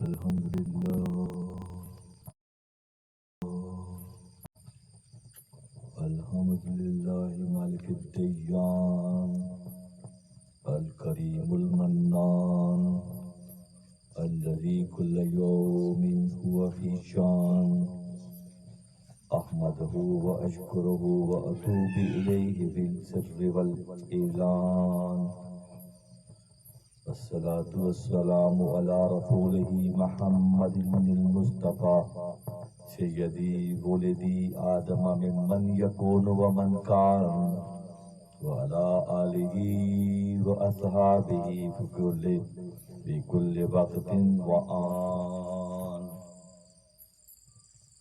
الحمد لله الحمد لله مالك الديان الكريم المنان الذي كل يوم هو في شان أحمده وأشكره وأتوب إليه بالسر والإعلان الصلاة والسلام على رسوله محمد المصطفى سيدي ولدي آدم ممن يكون ومن كان وعلى آله وأصحابه في كل وقت وآن.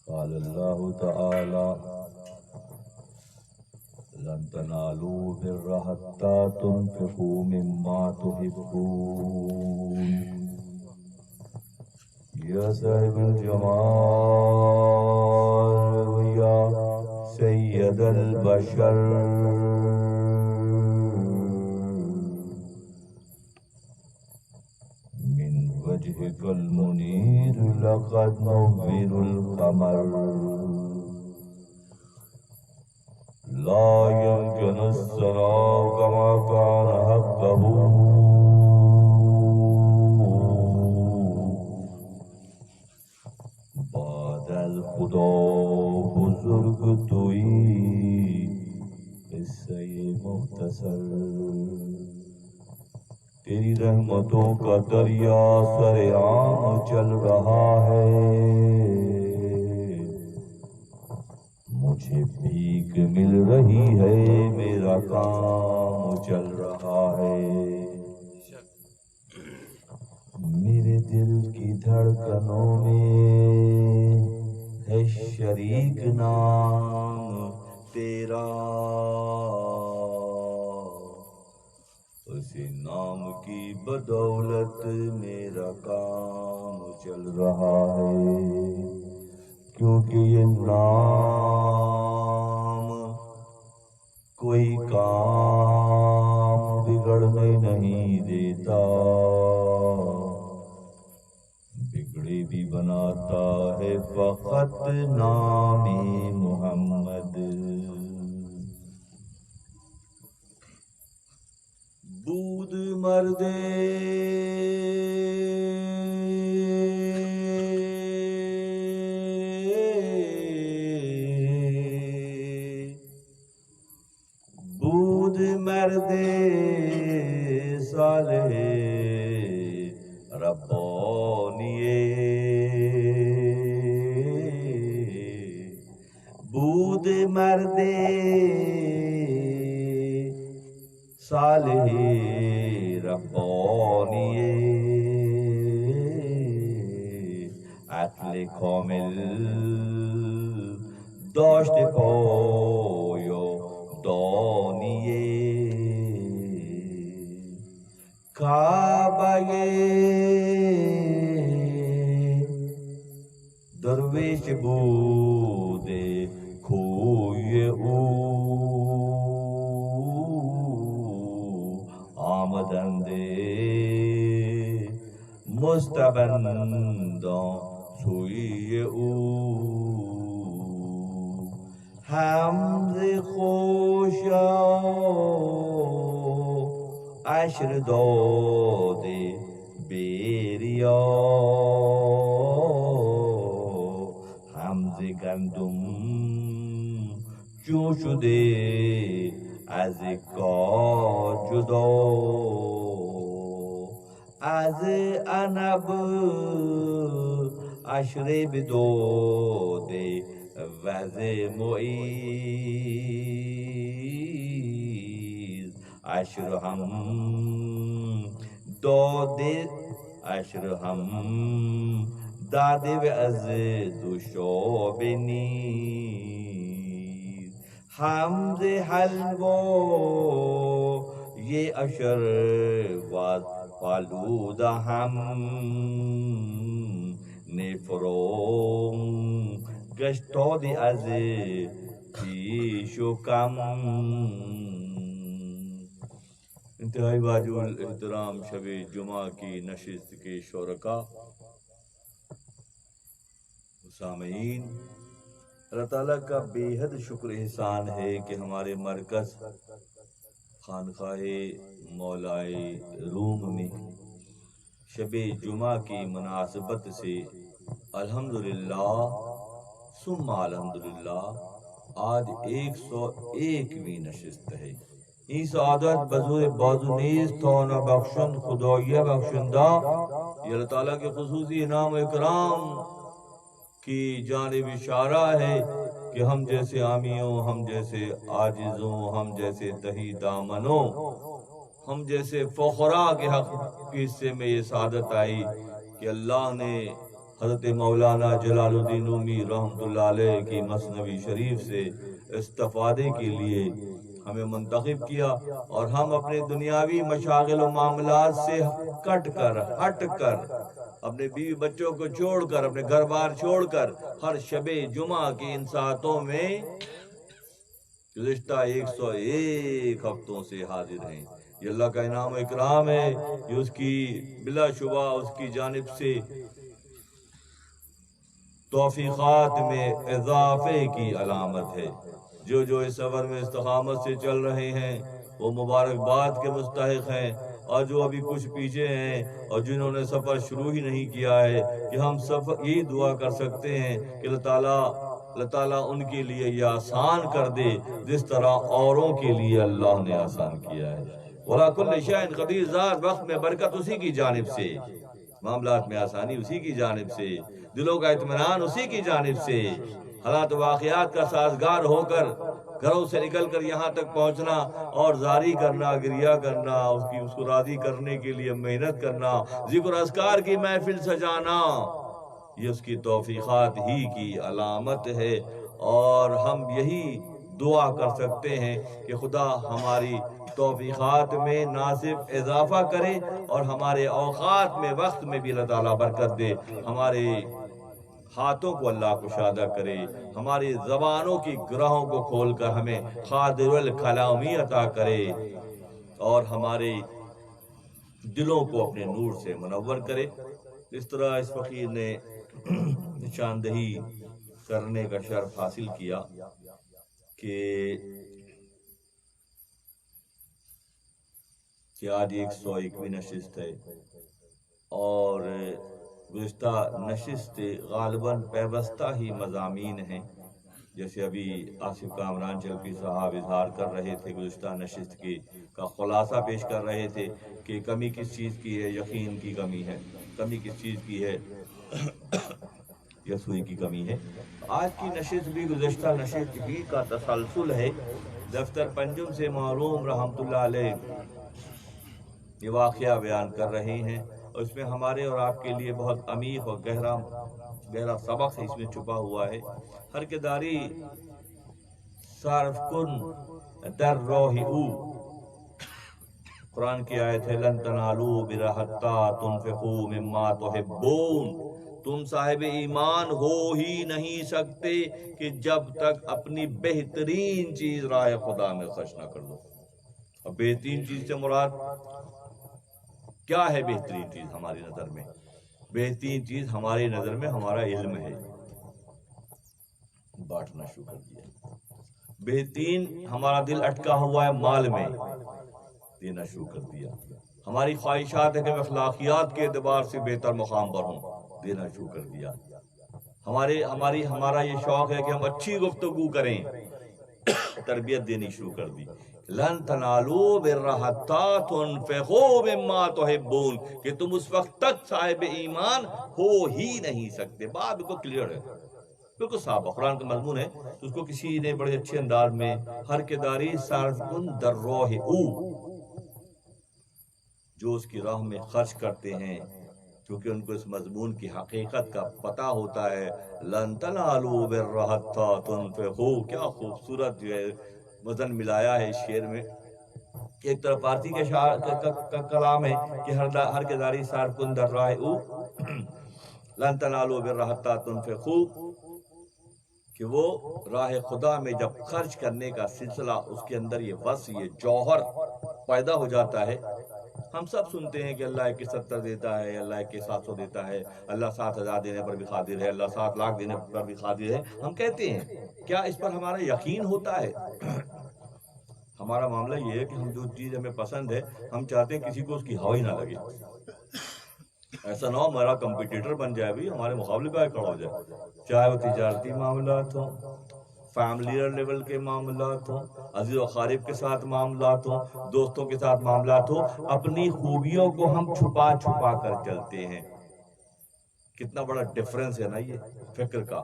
قال الله تعالى لن تنالوا البر حتى تنفقوا مما تحبون. يا صاحب الجمال ويا سيد البشر من وجهك المنير لقد نور القمر لا يمكن السلام كما كان حقه بعد الخدا بزرگ توئی قصہ مختصر. تیری رحمتوں کا دریا سرعام چل رہا ہے، مجھے بھیک مل رہی ہے، میرا کام چل رہا ہے. میرے دل کی دھڑکنوں میں ہے شریک نام تیرا، اسی نام کی بدولت میرا کام چل رہا ہے. کیونکہ یہ نام کوئی کام بگڑنے نہیں دیتا، بگڑے بھی بناتا ہے فقط نام محمد. بود مردے مردے صالح ربانیے، بود مردے صالح ربانیے، عقل کامل داشت پایو دانیے. کعبہ درویش بودے کوئی او آمدندے مستبندان سوی او. حمد خوشا عشر داده بیریا، حمز گندم چون شده از کار جدا، از عنب عشر بداده وز معیز عشر هم داده، عشر هم داده و از دوشاب نیز. حمد حلوا یہ عشر و فالوده هم نفرون گشتادی از پیش و کم. انتہائی واجب الاحترام شب جمعہ کی نشست کے شرکا، سامعین، اللہ تعالیٰ کا بے حد شکر احسان ہے کہ ہمارے مرکز خانقاہ مولائے روم میں شب جمعہ کی مناسبت سے الحمدللہ ثم الحمدللہ آج 101ویں نشست ہے۔ این سعادت بزور بازو نیست تا نبخشند خدایی بخشندہ، یہ اللہ تعالیٰ کے خصوصی انعام و اکرام کی جانب اشارہ ہے کہ ہم جیسے عامیوں، ہم جیسے عاجزوں، ہم جیسے تہی دامنوں، ہم جیسے فقراء کے حق کے حصے میں یہ سعادت آئی کہ اللہ نے حضرت مولانا جلال الدین رومی رحمۃ اللہ علیہ کی مثنوی شریف سے استفادے کے لیے ہمیں منتخب کیا، اور ہم اپنے دنیاوی مشاغل و معاملات سے ہٹ کر اپنے بیوی بچوں کو چھوڑ کر، اپنے گھر بار چھوڑ کر ہر شب جمعہ کی ان ساعتوں میں گزشتہ 101 ہفتوں سے حاضر ہیں۔ یہ اللہ کا انعام و اکرام ہے، یہ اس کی بلا شبہ اس کی جانب سے توفیقات میں اضافے کی علامت ہے۔ جو اس سفر میں استقامت سے چل رہے ہیں وہ مبارکباد کے مستحق ہیں، اور جو ابھی کچھ پیچھے ہیں اور جنہوں نے سفر شروع ہی نہیں کیا ہے، کہ ہم سفر یہی دعا کر سکتے ہیں کہ اللہ تعالیٰ ان کے لیے یہ آسان کر دے جس طرح اوروں کے لیے اللہ نے آسان کیا ہے۔ وَلَا كُلِّ شَيْءٍ قَدِيرٌ، ذات وقت میں برکت اسی کی جانب سے، معاملات میں آسانی اسی کی جانب سے، دلوں کا اطمینان اسی کی جانب سے، حالات و واقعات کا سازگار ہو کر گھروں سے نکل کر یہاں تک پہنچنا اور زاری کرنا، گریہ کرنا، اس کو راضی کرنے کے لیے محنت کرنا، ذکر اذکار کی محفل سجانا، یہ اس کی توفیقات ہی کی علامت ہے۔ اور ہم یہی دعا کر سکتے ہیں کہ خدا ہماری توفیقات میں نہ صرف اضافہ کرے اور ہمارے اوقات میں، وقت میں بھی اللہ تعالیٰ برکت دے، ہمارے ہاتھوں کو اللہ کشادہ کرے، ہماری زبانوں کی گرہوں کو کھول کر ہمیں قادر الکلامی عطا کرے، اور ہمارے دلوں کو اپنے نور سے منور کرے۔ اس طرح اس فقیر نے نشاندہی کرنے کا شرف حاصل کیا کہ آج 101ویں نشست ہے، اور گزشتہ نشست غالباً پیوستہ ہی مضامین ہیں، جیسے ابھی آصف کامران چلپی صاحب اظہار کر رہے تھے، گزشتہ نشست کا خلاصہ پیش کر رہے تھے کہ کمی کس چیز کی ہے، یقین کی کمی ہے، کمی کس چیز کی ہے، یسوعی کی کمی ہے۔ آج کی نشست بھی گزشتہ نشست ہی کا تسلسل ہے۔ دفتر پنجم سے معروم رحمۃ اللہ علیہ یہ واقعہ بیان کر رہے ہیں، اور اس میں ہمارے اور آپ کے لیے بہت عمیق اور گہرا سبق اس میں چھپا ہوا ہے۔ ہر کے داری صرف کن در روح او، قرآن کی آیت ہے، لن تنالوا برا حتی تنفقوا مما تحبون، تم صاحب ایمان ہو ہی نہیں سکتے کہ جب تک اپنی بہترین چیز راہ خدا میں خرچ نہ کر دو۔ اور بہترین چیز سے مراد کیا ہے؟ بہترین چیز ہماری نظر میں، بہترین چیز ہماری نظر میں ہمارا علم ہے، بانٹنا شروع کر دیا۔ بہترین ہمارا دل اٹکا ہوا ہے مال میں، دینا شروع کر دیا۔ ہماری خواہشات ہے کہ اخلاقیات کے اعتبار سے بہتر مقام پر ہوں، دینا شروع کر دیا۔ ہمارا یہ شوق ہے کہ ہم اچھی گفتگو کریں، تربیت دینی شروع کر دی۔ لن تنالوا البر حتی تنفقوا مما تحبون، کہ تم اس وقت تک صاحب ایمان ہو ہی نہیں سکتے۔ بات بالکل کلیئر ہے، بالکل صاف ہے، قرآن کا مضمون ہے۔ اس کو کسی نے بڑے اچھے انداز میں، ہر کے داری صرف کن در روح او، جو اس کی راہ میں خرچ کرتے ہیں، کیونکہ ان کو اس مضمون کی حقیقت کا پتہ ہوتا ہے۔ لن تنالوا البر حتی تنفقوا، کیا خوبصورت جو ہے وزن ملایا ہے اس شعر میں۔ ایک طرف فارسی کے شاعر کا کلام ہے کہ ہر کے داری صرف کن در راہ او، لن تنالوا البر حتی تنفقوا، کہ وہ راہ خدا میں جب خرچ کرنے کا سلسلہ، اس کے اندر یہ وصف، یہ جوہر پیدا ہو جاتا ہے۔ ہم سب سنتے ہیں کہ اللہ 71 دیتا ہے، اللہ 700 دیتا ہے، اللہ 7000 دینے پر بھی قادر ہے، اللہ 7 لاکھ دینے پر بھی قادر ہے، ہم کہتے ہیں۔ کیا اس پر ہمارا یقین ہوتا ہے؟ ہمارا معاملہ یہ ہے کہ ہم جو چیز ہمیں پسند ہے ہم چاہتے ہیں کسی کو اس کی ہوا ہی نہ لگے، ایسا نہ ہو ہمارا کمپٹیٹر بن جائے بھی، ہمارے مقابلے پہ کھڑا ہو جائے، چاہے وہ تجارتی معاملات ہوں، فیملی لیول کے معاملات ہوں، عزیز و اقارب کے ساتھ معاملات ہوں، دوستوں کے ساتھ معاملات ہوں، اپنی خوبیوں کو ہم چھپا چھپا کر چلتے ہیں۔ کتنا بڑا ڈفرنس ہے نا یہ فکر کا،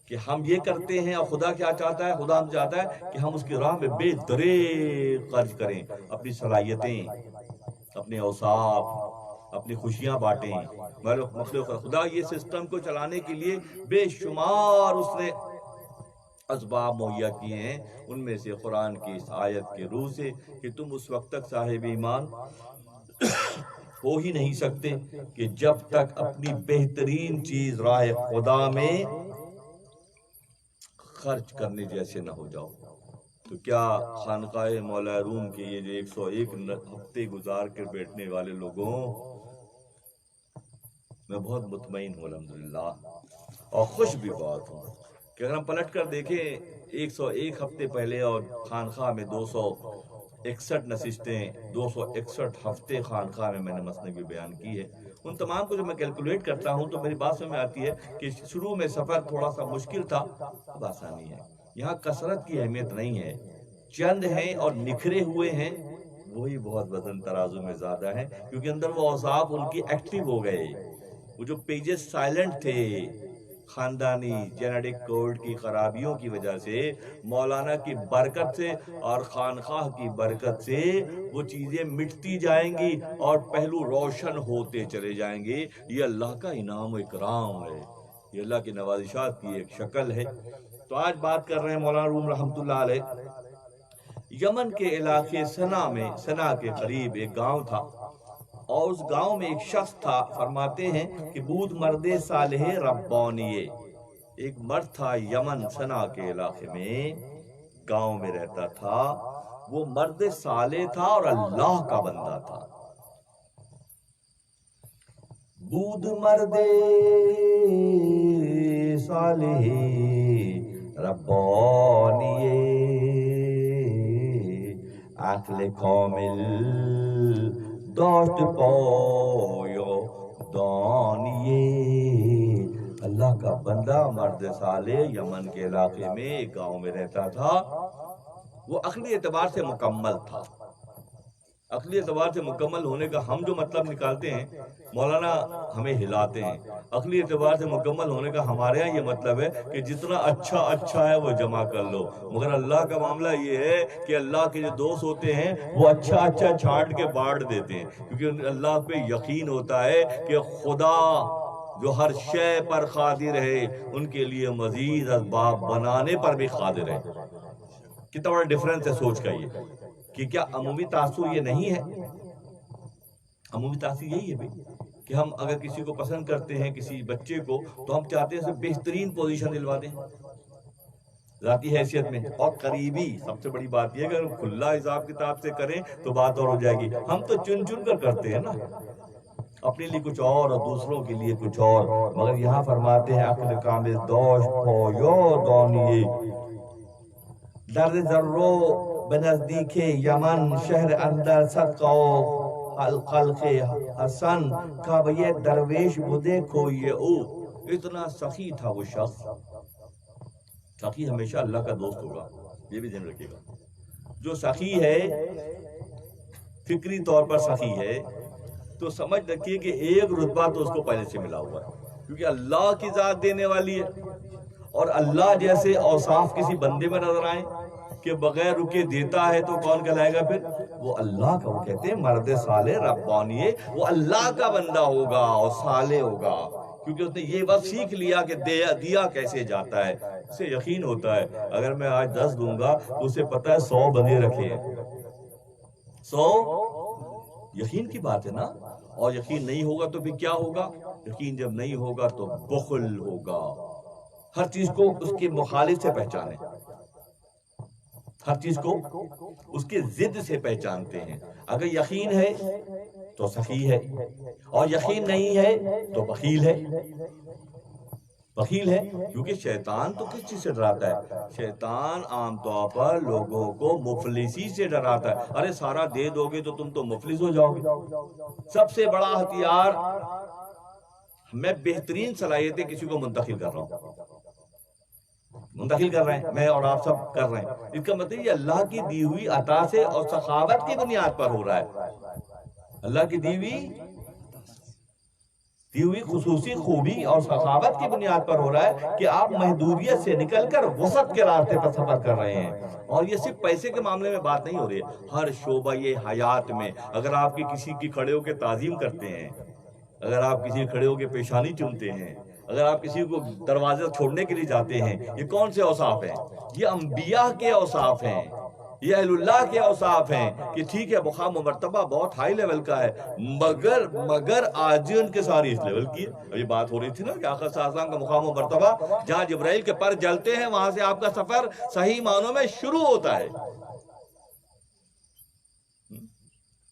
کہ ہم یہ کرتے ہیں اور خدا کیا چاہتا ہے؟ خدا ہم چاہتا ہے کہ ہم اس کی راہ میں بے دریغ خرچ کریں، اپنی صلاحیتیں، اپنے اوصاف، اپنی خوشیاں بانٹیں۔ مخلوق خدا یہ سسٹم کو چلانے کے لیے بے شمار اس نے اسباب مہیا کیے ہیں، ان میں سے قرآن کی اس آیت کے روح سے کہ تم اس وقت تک صاحب ایمان ہو ہی نہیں سکتے کہ جب تک اپنی بہترین چیز راہ خدا میں خرچ کرنے جیسے نہ ہو جاؤ۔ تو کیا خانقاہ مولا روم کے یہ جو 101 ہفتے گزار کر بیٹھنے والے لوگوں، میں بہت مطمئن ہوں الحمدللہ، اور خوش بھی بہت ہوں کہ اگر ہم پلٹ کر دیکھیں 101 ہفتے پہلے اور خانقاہ میں 261 نشستیں، 261 ہفتے خانقاہ میں نے مثنوی بیان کی ہے، ان تمام کو جب میں کیلکولیٹ کرتا ہوں تو میری بات سمجھ میں آتی ہے کہ شروع میں سفر تھوڑا سا مشکل تھا، اب آسانی ہے۔ یہاں کثرت کی اہمیت نہیں ہے، چند ہیں اور نکھرے ہوئے ہیں وہی بہت وزن ترازو میں زیادہ ہے، کیونکہ اندر وہ اوصاف ان کی ایکٹیو ہو گئے۔ وہ جو پیجز سائلنٹ تھے خاندانی جینیٹک کوڈ کی خرابیوں کی وجہ سے، مولانا کی برکت سے اور خانقاہ کی برکت سے وہ چیزیں مٹتی جائیں گی اور پہلو روشن ہوتے چلے جائیں گے۔ یہ اللہ کا انعام و اکرام ہے، یہ اللہ کی نوازشات کی ایک شکل ہے۔ تو آج بات کر رہے ہیں مولانا روم رحمۃ اللہ علیہ۔ یمن کے علاقے سنا میں، سنا کے قریب ایک گاؤں تھا، اور اس گاؤں میں ایک شخص تھا، فرماتے ہیں کہ بود مرد صالح ربانیے، ایک مرد تھا یمن سنا کے علاقے میں، گاؤں میں رہتا تھا، وہ مرد صالح تھا اور اللہ کا بندہ تھا۔ بود مرد صالح ربانیے، عقل کامل داشت پایو دانیے، اللہ کا بندہ مرد صالح یمن کے علاقے میں ایک گاؤں میں رہتا تھا، وہ عقلی اعتبار سے مکمل تھا۔ عقلی اعتبار سے مکمل ہونے کا ہم جو مطلب نکالتے ہیں مولانا ہمیں ہلاتے ہیں، عقلی اعتبار سے مکمل ہونے کا ہمارے ہاں یہ مطلب ہے کہ جتنا اچھا ہے وہ جمع کر لو، مگر اللہ کا معاملہ یہ ہے کہ اللہ کے جو دوست ہوتے ہیں وہ اچھا چھانٹ کے بانٹ دیتے ہیں، کیونکہ اللہ پہ یقین ہوتا ہے کہ خدا جو ہر شے پر قادر ہے ان کے لیے مزید اسباب بنانے پر بھی قادر ہے۔ کتنا بڑا ڈیفرنس ہے سوچ کا یہ، کہ کیا عمومی تاثر یہ نہیں ہے؟ عمومی تاثر یہی ہے بھائی کہ ہم اگر کسی کو پسند کرتے ہیں، کسی بچے کو، تو ہم چاہتے ہیں اسے بہترین پوزیشن دلوا دیں ذاتی حیثیت میں، اور قریبی سب سے بڑی بات یہ ہے کہ اگر کھلا حساب کتاب سے کریں تو بات اور ہو جائے گی۔ ہم تو چن کر کرتے ہیں نا، اپنے لیے کچھ اور دوسروں کے لیے کچھ اور، مگر یہاں فرماتے ہیں عقل کامل دوش پایو دانیے، در ذرو بنزدیک یمن شہر اندر صدقہ و خلق حسن کا یہ درویش بدے کوئی او، اتنا سخی تھا وہ شخص۔ سخی ہمیشہ اللہ کا دوست ہوگا، یہ بھی ذہن رکھیے گا۔ جو سخی ہے، فکری طور پر سخی ہے، تو سمجھ رکھیے کہ ایک رتبہ تو اس کو پہلے سے ملا ہوا ہے، کیونکہ اللہ کی ذات دینے والی ہے، اور اللہ جیسے اوصاف کسی بندے میں نظر آئیں کہ بغیر رکے دیتا ہے تو کون کہلائے گا پھر؟ وہ اللہ کا، وہ کہتے ہیں مرد صالح ربانیے، وہ اللہ کا بندہ ہوگا اور صالح ہوگا، کیونکہ اس نے یہ بات سیکھ لیا کہ دیا کیسے جاتا ہے، اسے یقین ہوتا ہے اگر میں آج 10 دوں گا تو اسے پتا ہے 100 بندے رکھے ہیں، 100 یقین کی بات ہے نا، اور یقین نہیں ہوگا تو پھر کیا ہوگا؟ یقین جب نہیں ہوگا تو بخل ہوگا، ہر چیز کو اس کے مخالف سے پہچانے، ہر چیز کو اس کے ضد سے پہچانتے ہیں. اگر یقین ہے تو سخی ہے، اور یقین نہیں ہے تو بخیل ہے. بخیل ہے کیونکہ شیطان تو کس چیز سے ڈراتا ہے؟ شیطان عام طور پر لوگوں کو مفلسی سے ڈراتا ہے. ارے سارا دے دو گے تو تم تو مفلس ہو جاؤ گے. سب سے بڑا ہتھیار، میں بہترین صلاحیتیں کسی کو منتقل کر رہا ہوں، منتقل کر رہے ہیں، میں اور آپ سب کر رہے ہیں. اس کا مطلب یہ اللہ کی دی ہوئی عطا سے اور سخاوت کی بنیاد پر ہو رہا ہے. اللہ کی دی ہوئی خصوصی خوبی اور سخاوت کی بنیاد پر ہو رہا ہے کہ آپ محدودیت سے نکل کر وسعت کے راستے پر سفر کر رہے ہیں. اور یہ صرف پیسے کے معاملے میں بات نہیں ہو رہی ہے، ہر شعبہ حیات میں. اگر آپ کی کسی کی کھڑے ہو کے تعظیم کرتے ہیں، اگر آپ کسی کھڑے ہو کے پیشانی چومتے ہیں، اگر آپ کسی کو دروازہ چھوڑنے کے لیے جاتے ہیں، یہ کون سے اوصاف ہیں؟ یہ انبیاء کے اوصاف ہیں، یہ اہل اللہ کے اوصاف ہیں کہ ٹھیک ہے مقام و مرتبہ بہت ہائی لیول کا ہے، مگر آج ان کے ساری اس لیول کی ہے. یہ بات ہو رہی تھی نا کہ آقا صلی اللہ علیہ وسلم کا مقام و مرتبہ جہاں جبرائیل کے پر جلتے ہیں وہاں سے آپ کا سفر صحیح معنوں میں شروع ہوتا ہے.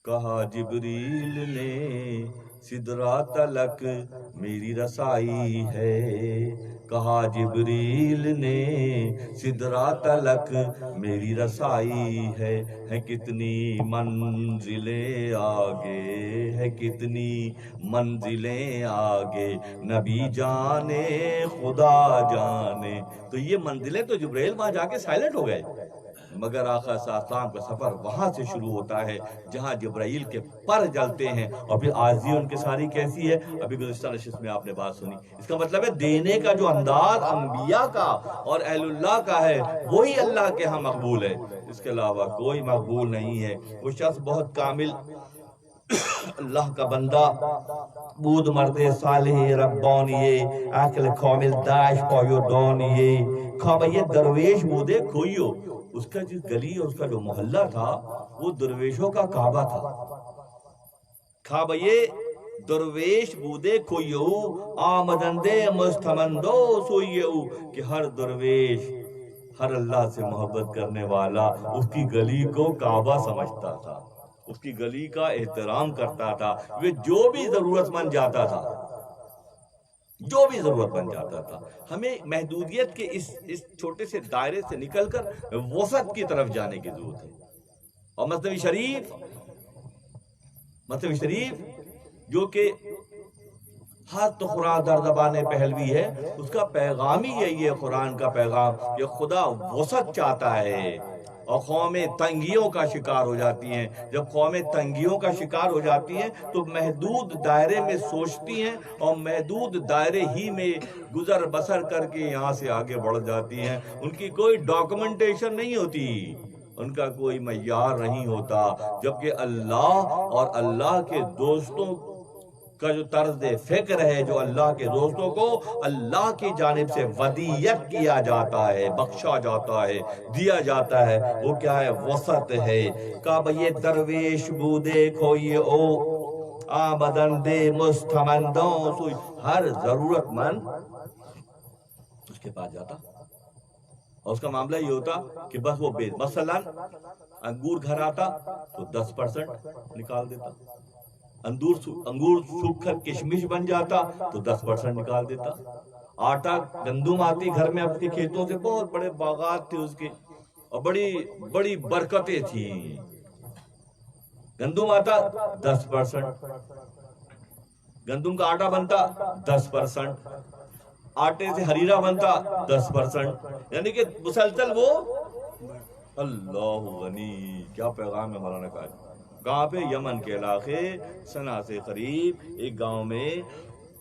کہا جبریل نے سدرا تلک میری رسائی ہے، کہا جبریل نے سدرا تلک میری رسائی ہے کتنی منزلیں آگے، ہے کتنی منزلیں آگے، نبی جانے خدا جانے. تو یہ منزلیں تو جبریل وہاں جا کے سائلنٹ ہو گئے، مگر آقا صلی اللہ علیہ وسلم کا سفر وہاں سے شروع ہوتا ہے جہاں جبرائیل کے پر جلتے ہیں. اور پھر عاجزی ان کی ساری کیسی ہے؟ ابھی گزشتہ نشست میں آپ نے بات سنی. اس کا مطلب ہے دینے کا جو انداز انبیاء کا اور اہل اللہ کا ہے وہی اللہ کے ہاں مقبول ہے، اس کے علاوہ کوئی مقبول نہیں ہے. وہ شخص بہت کامل اللہ کا بندہ بود مرد صالح ربانیے عقل کامل داش پایو دانیے کھابیے درویش بودے کھوئیو. اس کا جو گلی اور اس کا جو محلہ تھا وہ درویشوں کا کعبہ تھا. کھابیے درویش بودے کھوئیو آمدندے مستمندو سوئیو، کہ ہر درویش، ہر اللہ سے محبت کرنے والا اس کی گلی کو کعبہ سمجھتا تھا، اس کی گلی کا احترام کرتا تھا. وہ جو بھی ضرورت مند جاتا تھا، جو بھی ضرورت بن جاتا تھا. ہمیں محدودیت کے اس چھوٹے سے دائرے سے نکل کر وسعت کی طرف جانے کی ضرورت ہے. اور مثنوی شریف جو کہ ہر تخرا در زبان پہلوی ہے، اس کا پیغام ہی یہی ہے، قرآن کا پیغام، کہ خدا وسعت چاہتا ہے اور قومیں تنگیوں کا شکار ہو جاتی ہیں. جب قومیں تنگیوں کا شکار ہو جاتی ہیں تو محدود دائرے میں سوچتی ہیں اور محدود دائرے ہی میں گزر بسر کر کے یہاں سے آگے بڑھ جاتی ہیں. ان کی کوئی ڈاکومنٹیشن نہیں ہوتی، ان کا کوئی معیار نہیں ہوتا. جبکہ اللہ اور اللہ کے دوستوں کا جو طرز فکر ہے، جو اللہ کے دوستوں کو اللہ کی جانب سے ودیت کیا جاتا ہے، بخشا جاتا ہے، دیا جاتا ہے، وہ کیا ہے؟ وسعت ہے. کعبہ درویش بودے کھوئے او آمدندے مستمندوں سوئی، ہر ضرورت مند اس کے پاس جاتا اور اس کا معاملہ یہ ہوتا کہ بس وہ مثلا انگور گھر آتا تو 10% نکال دیتا، انگور سوکھ کر کشمش بن جاتا تو 10% نکال دیتا. آٹا گندم آتی گھر میں اپنے کھیتوں سے، بہت بڑے باغات تھے اس کے اور بڑی بڑی برکتیں تھیں. گندم آتا 10%، گندم کا آٹا بنتا 10%، آٹے سے حریرہ بنتا 10%، یعنی کہ مسلسل وہ اللہ غنی. کیا پیغام ہے مولانا کا. کہاں پہ؟ یمن کے علاقے صنعا سے قریب ایک گاؤں میں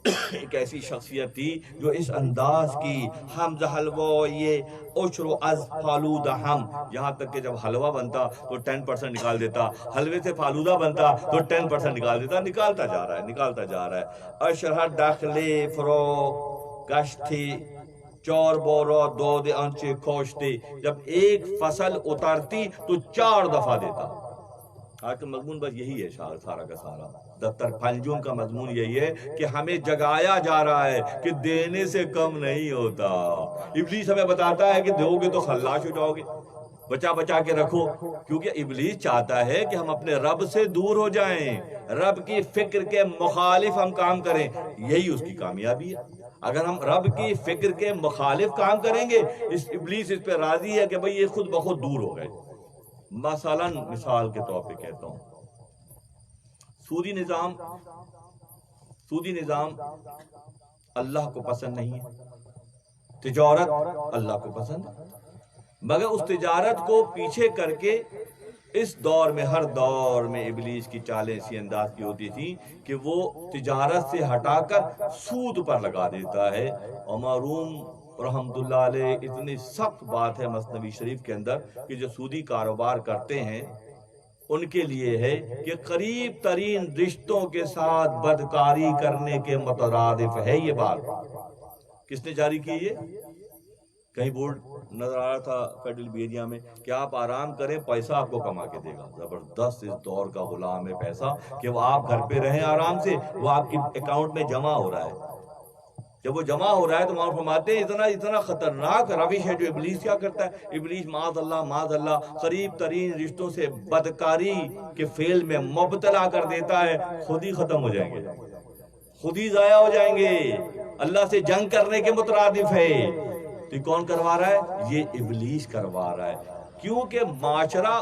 ایک ایسی شخصیت تھی جو اس انداز کی حمز حلوہ یہ عشر از فالودہ ہم، یہاں تک کہ جب حلوہ بنتا تو 10% نکال دیتا، حلوے سے فالودہ بنتا تو 10% نکال دیتا. نکالتا جا رہا ہے. اشرح داخلے فرو گشتی چار بورا دود انچے کھوشتے، جب ایک فصل اتارتی تو 4 دفعہ دیتا. آج کا مضمون بس یہی ہے، سارا کا سارا دفتر پنجم کا مضمون یہی ہے کہ ہمیں جگایا جا رہا ہے کہ دینے سے کم نہیں ہوتا. ابلیس ہمیں بتاتا ہے کہ دو گے تو خلاش ہو جاؤ گے، بچا بچا کے رکھو، کیونکہ ابلیس چاہتا ہے کہ ہم اپنے رب سے دور ہو جائیں، رب کی فکر کے مخالف ہم کام کریں، یہی اس کی کامیابی ہے۔ اگر ہم رب کی فکر کے مخالف کام کریں گے، ابلیس اس پہ راضی ہے کہ بھئی یہ خود بخود دور ہو گئے۔ مثال کے طور پہ کہتا ہوں، سودی نظام اللہ کو پسند نہیں ہے، تجارت اللہ کو پسند ہے، مگر اس تجارت کو پیچھے کر کے اس دور میں، ہر دور میں ابلیس کی چالیں اسی انداز کی ہوتی تھی کہ وہ تجارت سے ہٹا کر سود پر لگا دیتا ہے۔ اور معروم رحمت اللہ علیہ اتنی سخت بات ہے مثنوی شریف کے اندر کہ جو سودی کاروبار کرتے ہیں ان کے لیے ہے کہ قریب ترین رشتوں کے ساتھ بدکاری کرنے کے مترادف ہے۔ یہ بات کس نے جاری کی؟ یہ کہیں بورڈ نظر آ رہا تھا فیڈرل ایریا میں کہ آپ آرام کریں، پیسہ آپ کو کما کے دے گا۔ زبردست اس دور کا غلام ہے پیسہ، کہ وہ آپ گھر پہ رہیں آرام سے، وہ آپ کی اکاؤنٹ میں جمع ہو رہا ہے۔ جب وہ جمع ہو رہا ہے تو معروف فرماتے ہیں اتنا خطرناک روش ہے جو ابلیس کیا کرتا ہے۔ ابلیس معاذ اللہ قریب ترین رشتوں سے بدکاری کے فعل میں مبتلا کر دیتا ہے، خود ہی ختم ہو جائیں گے، خود ہی ضائع ہو جائیں گے، اللہ سے جنگ کرنے کے مترادف ہے۔ تو کون کروا رہا ہے؟ یہ ابلیس کروا رہا ہے، کیونکہ معاشرہ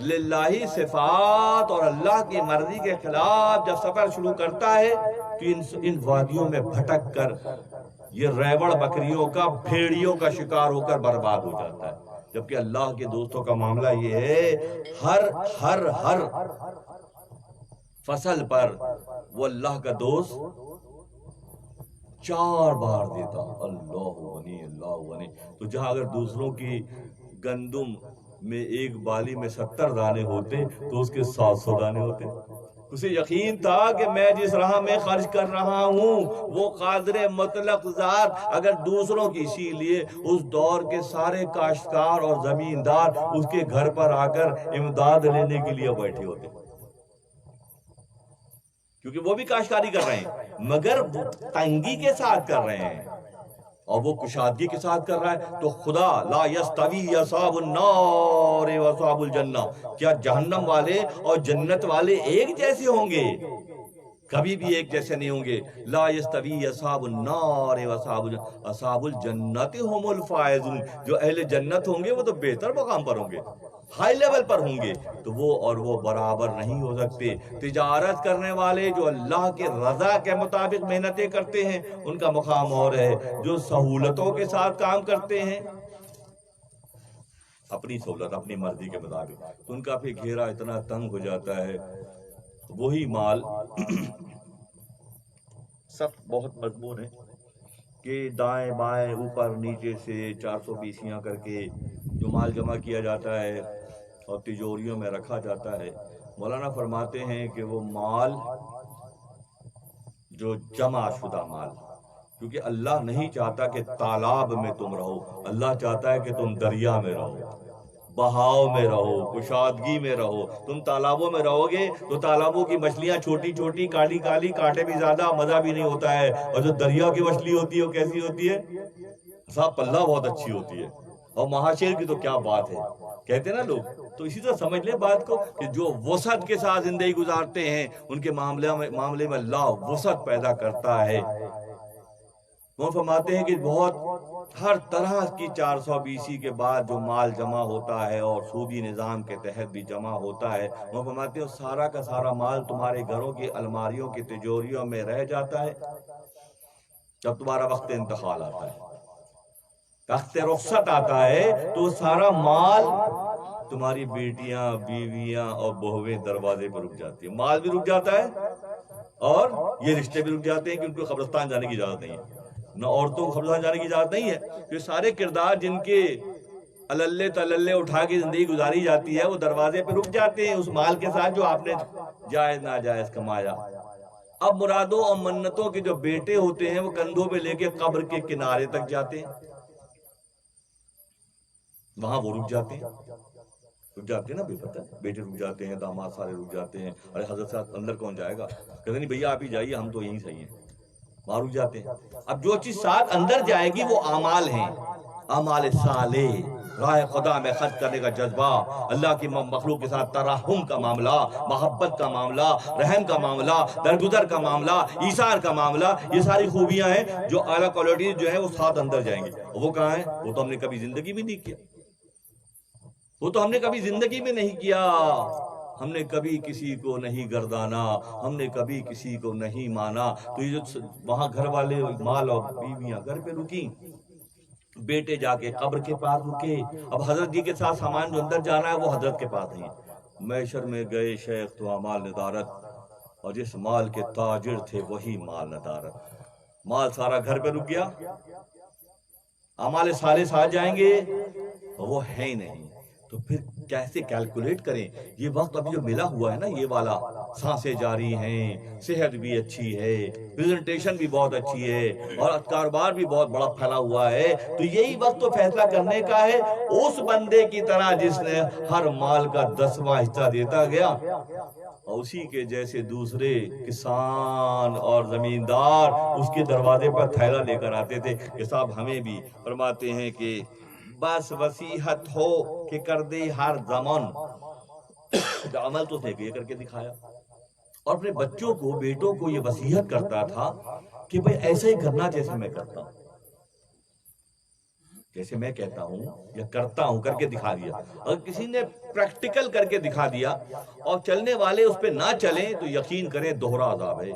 للہ صفات اور اللہ کی مرضی کے خلاف جب سفر شروع کرتا ہے تو ان وادیوں میں بھٹک کر یہ ریوڑ بکریوں کا، بھیڑیوں کا شکار ہو کر برباد ہو جاتا ہے۔ جبکہ اللہ کے دوستوں کا معاملہ یہ ہے، ہر فصل پر وہ اللہ کا دوست 4 بار دیتا، اللہ غنی اللہ غنی۔ تو جہاں اگر دوسروں کی گندم میں ایک بالی میں 70 دانے ہوتے تو اس کے 700 دانے ہوتے۔ اسے یقین تھا کہ میں جس راہ میں خرچ کر رہا ہوں وہ قادر مطلق ذات، اگر دوسروں کی، اسی لیے اس دور کے سارے کاشتکار اور زمیندار اس کے گھر پر آ کر امداد لینے کے لیے بیٹھے ہوتے، کیونکہ وہ بھی کاشتکاری کر رہے ہیں مگر وہ تنگی کے ساتھ کر رہے ہیں اور وہ کشادگی کے ساتھ کر رہا ہے۔ تو خدا لا یستوی اصحاب النار و اصحاب الجنہ، کیا جہنم والے اور جنت والے ایک جیسے ہوں گے؟ کبھی بھی ایک جیسے نہیں ہوں گے۔ لا یستوی اصحاب النار و اصحاب الجنت هم الفائزون، جو اہل جنت ہوں گے وہ تو بہتر مقام پر ہوں گے، ہائی لیول پر ہوں گے، تو وہ برابر نہیں ہو سکتے۔ تجارت کرنے والے جو اللہ کے رضا کے مطابق محنتیں کرتے ہیں ان کا مقام اور ہے، جو سہولتوں کے ساتھ کام کرتے ہیں اپنی سہولت اپنی مرضی کے مطابق، تو ان کا پھر گھیرا اتنا تنگ ہو جاتا ہے۔ وہی مال سخت بہت مضمون ہے کہ دائیں بائیں اوپر نیچے سے 420 کر کے جو مال جمع کیا جاتا ہے اور تجوریوں میں رکھا جاتا ہے، مولانا فرماتے ہیں کہ وہ مال جو جمع شدہ مال، کیونکہ اللہ نہیں چاہتا کہ تالاب میں تم رہو، اللہ چاہتا ہے کہ تم دریا میں رہو، بہاؤ میں رہو، کشادگی میں رہو۔ تم تالابوں میں رہو گے تو تالابوں کی مچھلیاں چھوٹی چھوٹی، کالی کالی، کانٹے بھی زیادہ، مزہ بھی نہیں ہوتا ہے، اور جو دریا کی مچھلی ہوتی ہے وہ کیسی ہوتی ہے؟ صاحب پلہ بہت اچھی ہوتی ہے، اور مہاشیر کی تو کیا بات ہے، کہتے ہیں نا لوگ۔ تو اسی طرح سمجھ لیں بات کو کہ جو وسعت کے ساتھ زندگی گزارتے ہیں ان کے معاملے میں اللہ وسعت پیدا کرتا ہے۔ وہ فرماتے ہیں کہ بہت ہر طرح کی 420 کے بعد جو مال جمع ہوتا ہے اور سودی نظام کے تحت بھی جمع ہوتا ہے، وہ فرماتے ہیں سارا کا سارا مال تمہارے گھروں کی الماریوں کی تجوریوں میں رہ جاتا ہے۔ جب تمہارا وقت انتقال آتا ہے، وقت رخصت آتا ہے، تو سارا مال تمہاری بیٹیاں، بیویاں اور بہویں دروازے پر رک جاتی ہیں، مال بھی رک جاتا ہے اور یہ رشتے بھی رک جاتے ہیں کہ ان کو قبرستان جانے کی اجازت نہیں ہے، نہ عورتوں کو قبرستان جانے کی اجازت نہیں ہے۔ یہ سارے کردار جن کے اللہ تللے اٹھا کے زندگی گزاری جاتی ہے وہ دروازے پہ رک جاتے ہیں اس مال کے ساتھ جو آپ نے جائز ناجائز کمایا۔ اب مرادوں اور منتوں کے جو بیٹے ہوتے ہیں وہ کندھوں پہ لے کے قبر کے کنارے تک جاتے ہیں، وہاں وہ رک جاتے ہیں نا، بھی پتہ ہے بیٹے رک جاتے ہیں، داماد سارے رک جاتے ہیں۔ ارے حضرت صاحب اندر کون جائے گا؟ کہتے نہیں بھیا آپ ہی جائیے، ہم تو یہیں صحیح ہیں، وہاں رک جاتے ہیں۔ اب جو چیز ساتھ اندر جائے گی وہ اعمال ہیں، اعمال صالح، راہ خدا میں خرچ کرنے کا جذبہ، اللہ کی مخلوق کے ساتھ ترحم کا معاملہ، محبت کا معاملہ، رحم کا معاملہ، درگزر کا معاملہ، ایثار کا معاملہ، یہ ساری خوبیاں ہیں جو اعلیٰ کوالٹیز جو ہیں وہ ساتھ اندر جائیں گے۔ وہ کہاں ہیں؟ وہ تو ہم نے کبھی زندگی میں نہیں کیا، وہ تو ہم نے کبھی زندگی میں نہیں کیا۔ ہم نے کبھی کسی کو نہیں گردانا، ہم نے کبھی کسی کو نہیں مانا۔ تو یہ جو وہاں گھر والے مال اور بیویاں گھر پہ رکی، بیٹے جا کے قبر کے پاس رکے۔ اب حضرت جی کے ساتھ سامان جو اندر جانا ہے وہ حضرت کے پاس نہیں۔ محشر میں گئے شیخ تو مال ندارت، اور جس مال کے تاجر تھے وہی مال ندارت۔ مال سارا گھر پہ رک گیا، اعمال صالح ساتھ جائیں گے وہ ہے ہی نہیں۔ تو پھر کیسے کیلکولیٹ کریں؟ یہ وقت ابھی جو ملا ہوا ہے نا، یہ والا، سانسیں جاری ہیں، صحت بھی اچھی ہے، پریزنٹیشن بھی بہت اچھی ہے، اور کاروبار بھی بہت بڑا پھیلا ہوا ہے، تو یہی وقت تو فیصلہ کرنے کا ہے اس بندے کی طرح جس نے ہر مال کا 10واں حصہ دیتا گیا، اور اسی کے جیسے دوسرے کسان اور زمیندار اس کے دروازے پر تھیلا لے کر آتے تھے کہ صاحب ہمیں بھی۔ فرماتے ہیں کہ بس وصیحت ہو کہ کر دے ہر زمان، عمل تو یہ کر کے دکھایا، اور اپنے بچوں کو، بیٹوں کو یہ وصیحت کرتا تھا کہ بھئی ایسا ہی کرنا جیسے میں کرتا ہوں، جیسے میں کہتا ہوں یا کرتا ہوں، کر کے دکھا دیا۔ اگر کسی نے پریکٹیکل کر کے دکھا دیا اور چلنے والے اس پہ نہ چلیں تو یقین کریں دوہرا عذاب ہے۔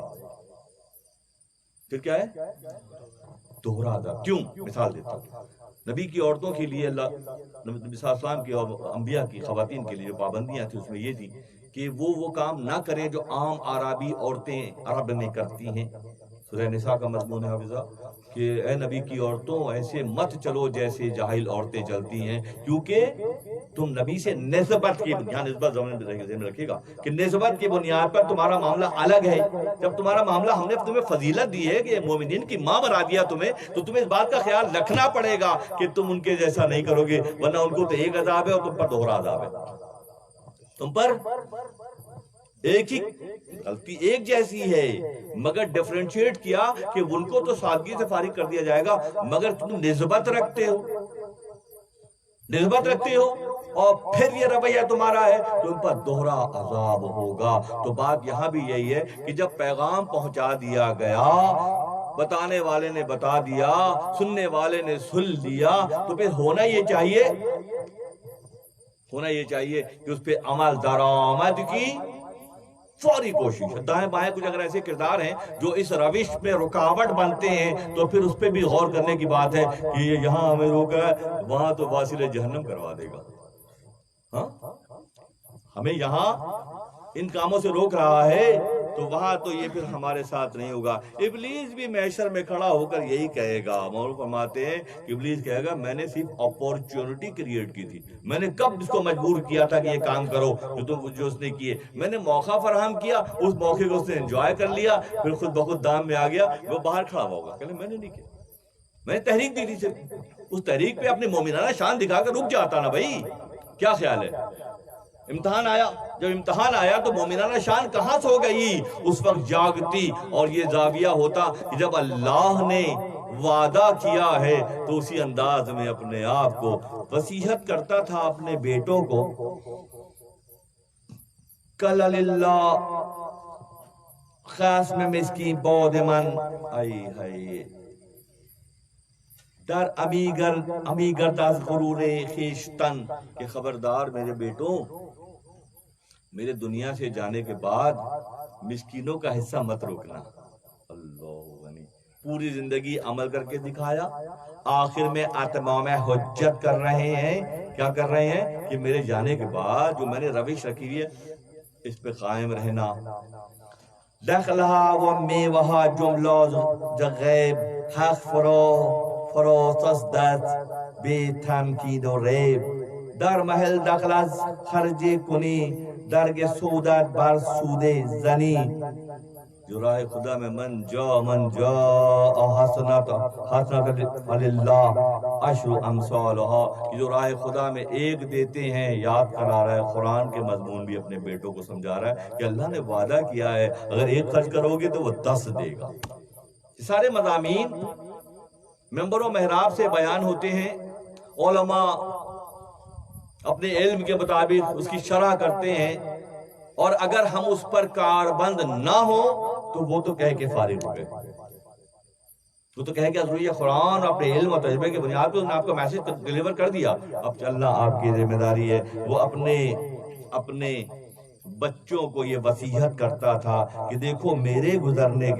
پھر کیا ہے؟ دوہرا عذاب۔ کیوں؟ مثال دیتا ہوں۔ نبی کی عورتوں کے لیے اللہ نبی صلی اللہ علیہ وسلم کی اور انبیاء کی خواتین کے لیے جو پابندیاں تھیں اس میں یہ تھی کہ وہ کام نہ کریں جو عام عربی عورتیں عرب میں کرتی ہیں۔ سورہ نساء کا مضمون ہے حافظہ کہ اے نبی کی عورتوں ایسے مت چلو جیسے جاہل عورتیں چلتی ہیں، کیونکہ تم نبی سے نسبت کی، یہاں نسبت ذہن میں رکھے گا کہ نسبت کی بنیاد پر تمہارا معاملہ الگ ہے۔ جب تمہارا معاملہ ہم نے تمہیں فضیلت دی ہے کہ مومنین کی ماں بنا دیا تمہیں، تو تمہیں اس بات کا خیال رکھنا پڑے گا کہ تم ان کے جیسا نہیں کرو گے، ورنہ ان کو تو ایک عذاب ہے اور تم پر دوہرا عذاب ہے۔ تم پر ایک ہی غلطی ایک جیسی ہے، مگر ڈیفرینشیٹ کیا کہ ان کو تو سادگی سے فارغ کر دیا جائے گا، مگر تم نسبت رکھتے ہو اور پھر یہ رویہ تمہارا ہے تو ان پر دوہرا عذاب ہوگا۔ تو بات یہاں بھی یہی ہے کہ جب پیغام پہنچا دیا گیا، بتانے والے نے بتا دیا، سننے والے نے سن لیا، تو پھر ہونا یہ چاہیے کہ اس پہ عمل درآمد کی فوری کوشش۔ دائیں بائیں کچھ اگر ایسے کردار ہیں جو اس روش میں رکاوٹ بنتے ہیں تو پھر اس پہ بھی غور کرنے کی بات ہے کہ یہ یہاں ہمیں روکا ہے، وہاں تو واصل جہنم کروا دے گا۔ ہاں، ہمیں یہاں ان کاموں سے روک رہا ہے تو وہاں تو یہ پھر ہمارے ساتھ نہیں ہوگا۔ ابلیس بھی محشر میں کھڑا ہو کر یہی کہے گا۔ مولانا فرماتے ہیں کہ ابلیس کہے گا میں نے صرف اپورچونٹی کریٹ کی تھی، میں نے کب اس کو مجبور کیا تھا کہ یہ کام کرو جو اس نے کیے، میں نے موقع فراہم کیا، اس موقع کو اس نے انجوائے کر لیا، پھر خود بخود دام میں آ گیا، وہ باہر کھڑا ہوگا کہ میں نے نہیں کیا، میں نے تحریک دی تھی صرف۔ اس تحریک پہ اپنی مومنانہ شان دکھا کر رک جاتا نا بھائی، کیا خیال ہے؟ امتحان آیا، جب امتحان آیا تو مومنانہ شان کہاں سو گئی؟ اس وقت جاگتی، اور یہ زاویہ ہوتا کہ جب اللہ نے وعدہ کیا ہے تو اسی انداز میں اپنے آپ کو وصیحت کرتا تھا اپنے بیٹوں کو۔ کل اللہ خاص میں مسکین بود من آئی ہے در امیگر از غرور خیشتن، کہ خبردار میرے بیٹوں، میرے دنیا سے جانے کے بعد مسکینوں کا حصہ مت روکنا۔ اللہ غنی، پوری زندگی عمل کر کے دکھایا، آخر میں اتمام حجت کر رہے ہیں۔ کیا کر رہے ہیں؟ کہ میرے جانے کے بعد جو میں نے روش رکھی ہوئی ہے اس پہ قائم رہنا۔ دخلہا و میوہا جملہ جغیب حق فراسست بے تمکین و ریب، در محل دخل از خرج کنی درگ سودت بر سود زنی، جو راہ خدا میں من جا حسنت للہ عشر امثالہا، جو راہ خدا میں ایک دیتے ہیں، یاد کرا رہا ہے قرآن کے مضمون بھی اپنے بیٹوں کو سمجھا رہا ہے کہ اللہ نے وعدہ کیا ہے اگر ایک خرچ کرو گے تو وہ 10 دے گا۔ یہ سارے مضامین ممبر و محراب سے بیان ہوتے ہیں، علماء اپنے علم کے مطابق اس کی شرح کرتے ہیں، اور اگر ہم اس پر کاربند نہ ہو تو وہ تو کہہ کے فارغ ہو گئے، وہ تو کہہ کے حضور یہ قرآن اپنے علم اور تجربے کی بنیاد پہ انہوں نے آپ کا میسج ڈیلیور کر دیا، اب چلنا آپ کی ذمہ داری ہے۔ وہ اپنے بچوں کو یہ وصیت کرتا تھا کہ دیکھو میرے گزرنے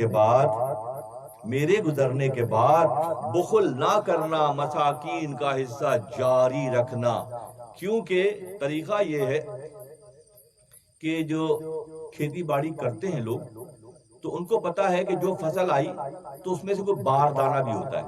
کے بعد بخل نہ کرنا، مساکین کا حصہ جاری رکھنا، کیونکہ طریقہ یہ ہے کہ جو کھیتی باڑی کرتے ہیں لوگ تو ان کو پتا ہے کہ جو فصل آئی تو اس میں سے کوئی بار دانہ بھی ہوتا ہے۔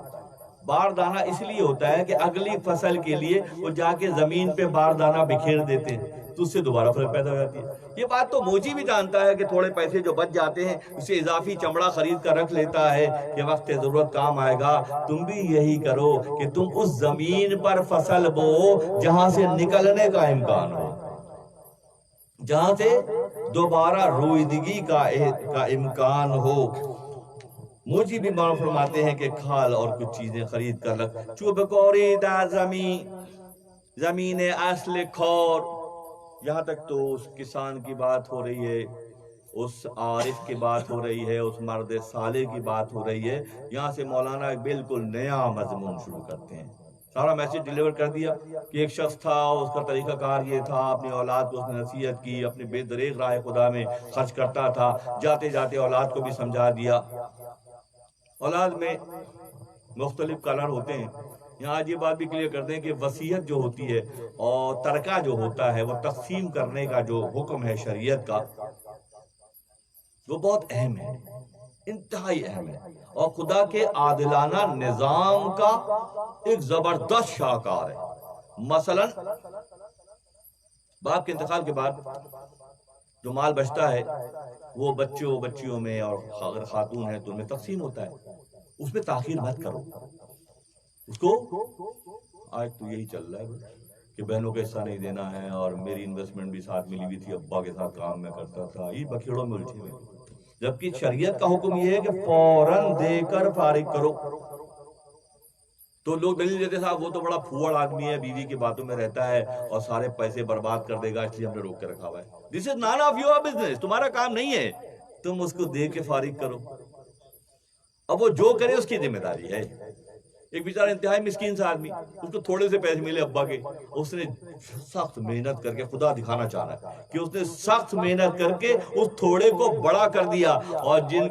بار دانہ اس لیے ہوتا ہے کہ اگلی فصل کے لیے وہ جا کے زمین پہ بار دانہ بکھیر دیتے ہیں تو اس سے دوبارہ فصل پیدا ہو جاتی ہے۔ یہ بات تو موچی بھی جانتا ہے کہ تھوڑے پیسے جو بچ جاتے ہیں اسے اضافی چمڑا خرید کر رکھ لیتا ہے کہ وقت ضرورت کام آئے گا۔ تم بھی یہی کرو کہ تم اس زمین پر فصل بو جہاں سے نکلنے کا امکان ہو، جہاں سے دوبارہ رویدگی کا امکان ہو۔ مجھے بھی معلوم فرماتے ہیں کہ کھال اور کچھ چیزیں خرید کر رکھ، چوب کوری دا زمین اصل کھور۔ یہاں تک تو اس کسان کی بات ہو رہی ہے، اس عارف کی بات ہو رہی ہے، اس مرد صالح کی بات ہو رہی ہے۔ یہاں سے مولانا ایک بالکل نیا مضمون شروع کرتے ہیں۔ سارا میسج ڈیلیور کر دیا کہ ایک شخص تھا، اس کا طریقہ کار یہ تھا، اپنی اولاد کو اس نے نصیحت کی، اپنی بے دریغ راہ خدا میں خرچ کرتا تھا، جاتے جاتے اولاد کو بھی سمجھا دیا۔ اولاد میں مختلف کلر ہوتے ہیں۔ یہاں آج یہ بات بھی کلیئر کرتے ہیں کہ وصیت جو ہوتی ہے اور ترکہ جو ہوتا ہے، وہ تقسیم کرنے کا جو حکم ہے شریعت کا، وہ بہت اہم ہے، انتہائی اہم ہے، اور خدا کے عادلانہ نظام کا ایک زبردست شاہکار ہے۔ مثلا باپ کے انتقال کے بعد جو مال بچتا ہے وہ بچیوں میں، اور اگر خاتون ہے تو ان میں تقسیم ہوتا ہے۔ اس میں تاخیر مت کرو، اس کو آج تو یہی چل رہا ہے کہ بہنوں کا حصہ نہیں دینا ہے، اور میری انویسٹمنٹ بھی ساتھ ملی ہوئی تھی، ابا کے ساتھ کام میں کرتا تھا، یہ بکھیڑوں میں الجھے ہوئے۔ جبکہ شریعت کا حکم یہ ہے کہ فوراً دے کر فارغ کرو۔ تو لوگ دلیل دیتے صاحب وہ تو بڑا پھوڑ آدمی ہے، بیوی کی باتوں میں رہتا ہے اور سارے پیسے برباد کر دے گا، اس لیے ہم نے روک کے رکھا ہوا ہے۔ دس از نان آف یور بزنس، تمہارا کام نہیں ہے، تم اس کو دے کے فارغ کرو۔ اب وہ جو کرے اس کی ذمہ داری ہے۔ ایک بیچارہ انتہائی مسکین سا آدمی، اس کو تھوڑے سے پیسے ملے ابا کے، اس نے سخت محنت کر کے، خدا دکھانا چاہ رہا ہے کہ اس نے سخت محنت کر کے اس تھوڑے کو بڑا کر دیا، اور جن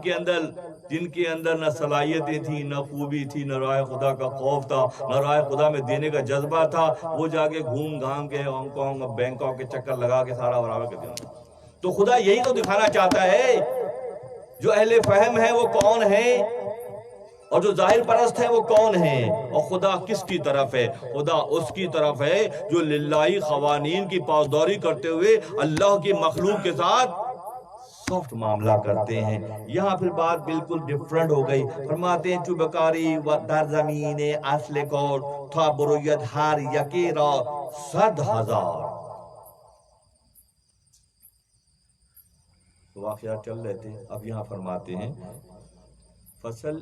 کے اندر نہ صلاحیتیں تھیں، نہ خوبی تھی، نہ راہ خدا کا خوف تھا، نہ راہ خدا میں دینے کا جذبہ تھا، وہ جا کے گھوم گھام کے ہانگ کانگ اور بینکاک کے چکر لگا کے سارا برابر کر دیا۔ تو خدا یہی تو دکھانا چاہتا ہے، جو اہل فہم ہے وہ کون ہے اور جو ظاہر پرست ہے وہ کون ہے، اور خدا کس کی طرف ہے؟ خدا اس کی طرف ہے جو للہی قوانین کی پاسداری کرتے ہوئے اللہ کی مخلوق کے ساتھ سافٹ معاملہ کرتے ہیں۔ یہاں پھر بات بالکل ڈیفرنٹ ہو گئی۔ فرماتے ہیں چوبکاری و در زمین اصل کور تھا برویت ہر یکی را 100,000۔ واقعات چل رہے تھے، اب یہاں فرماتے ہیں فصل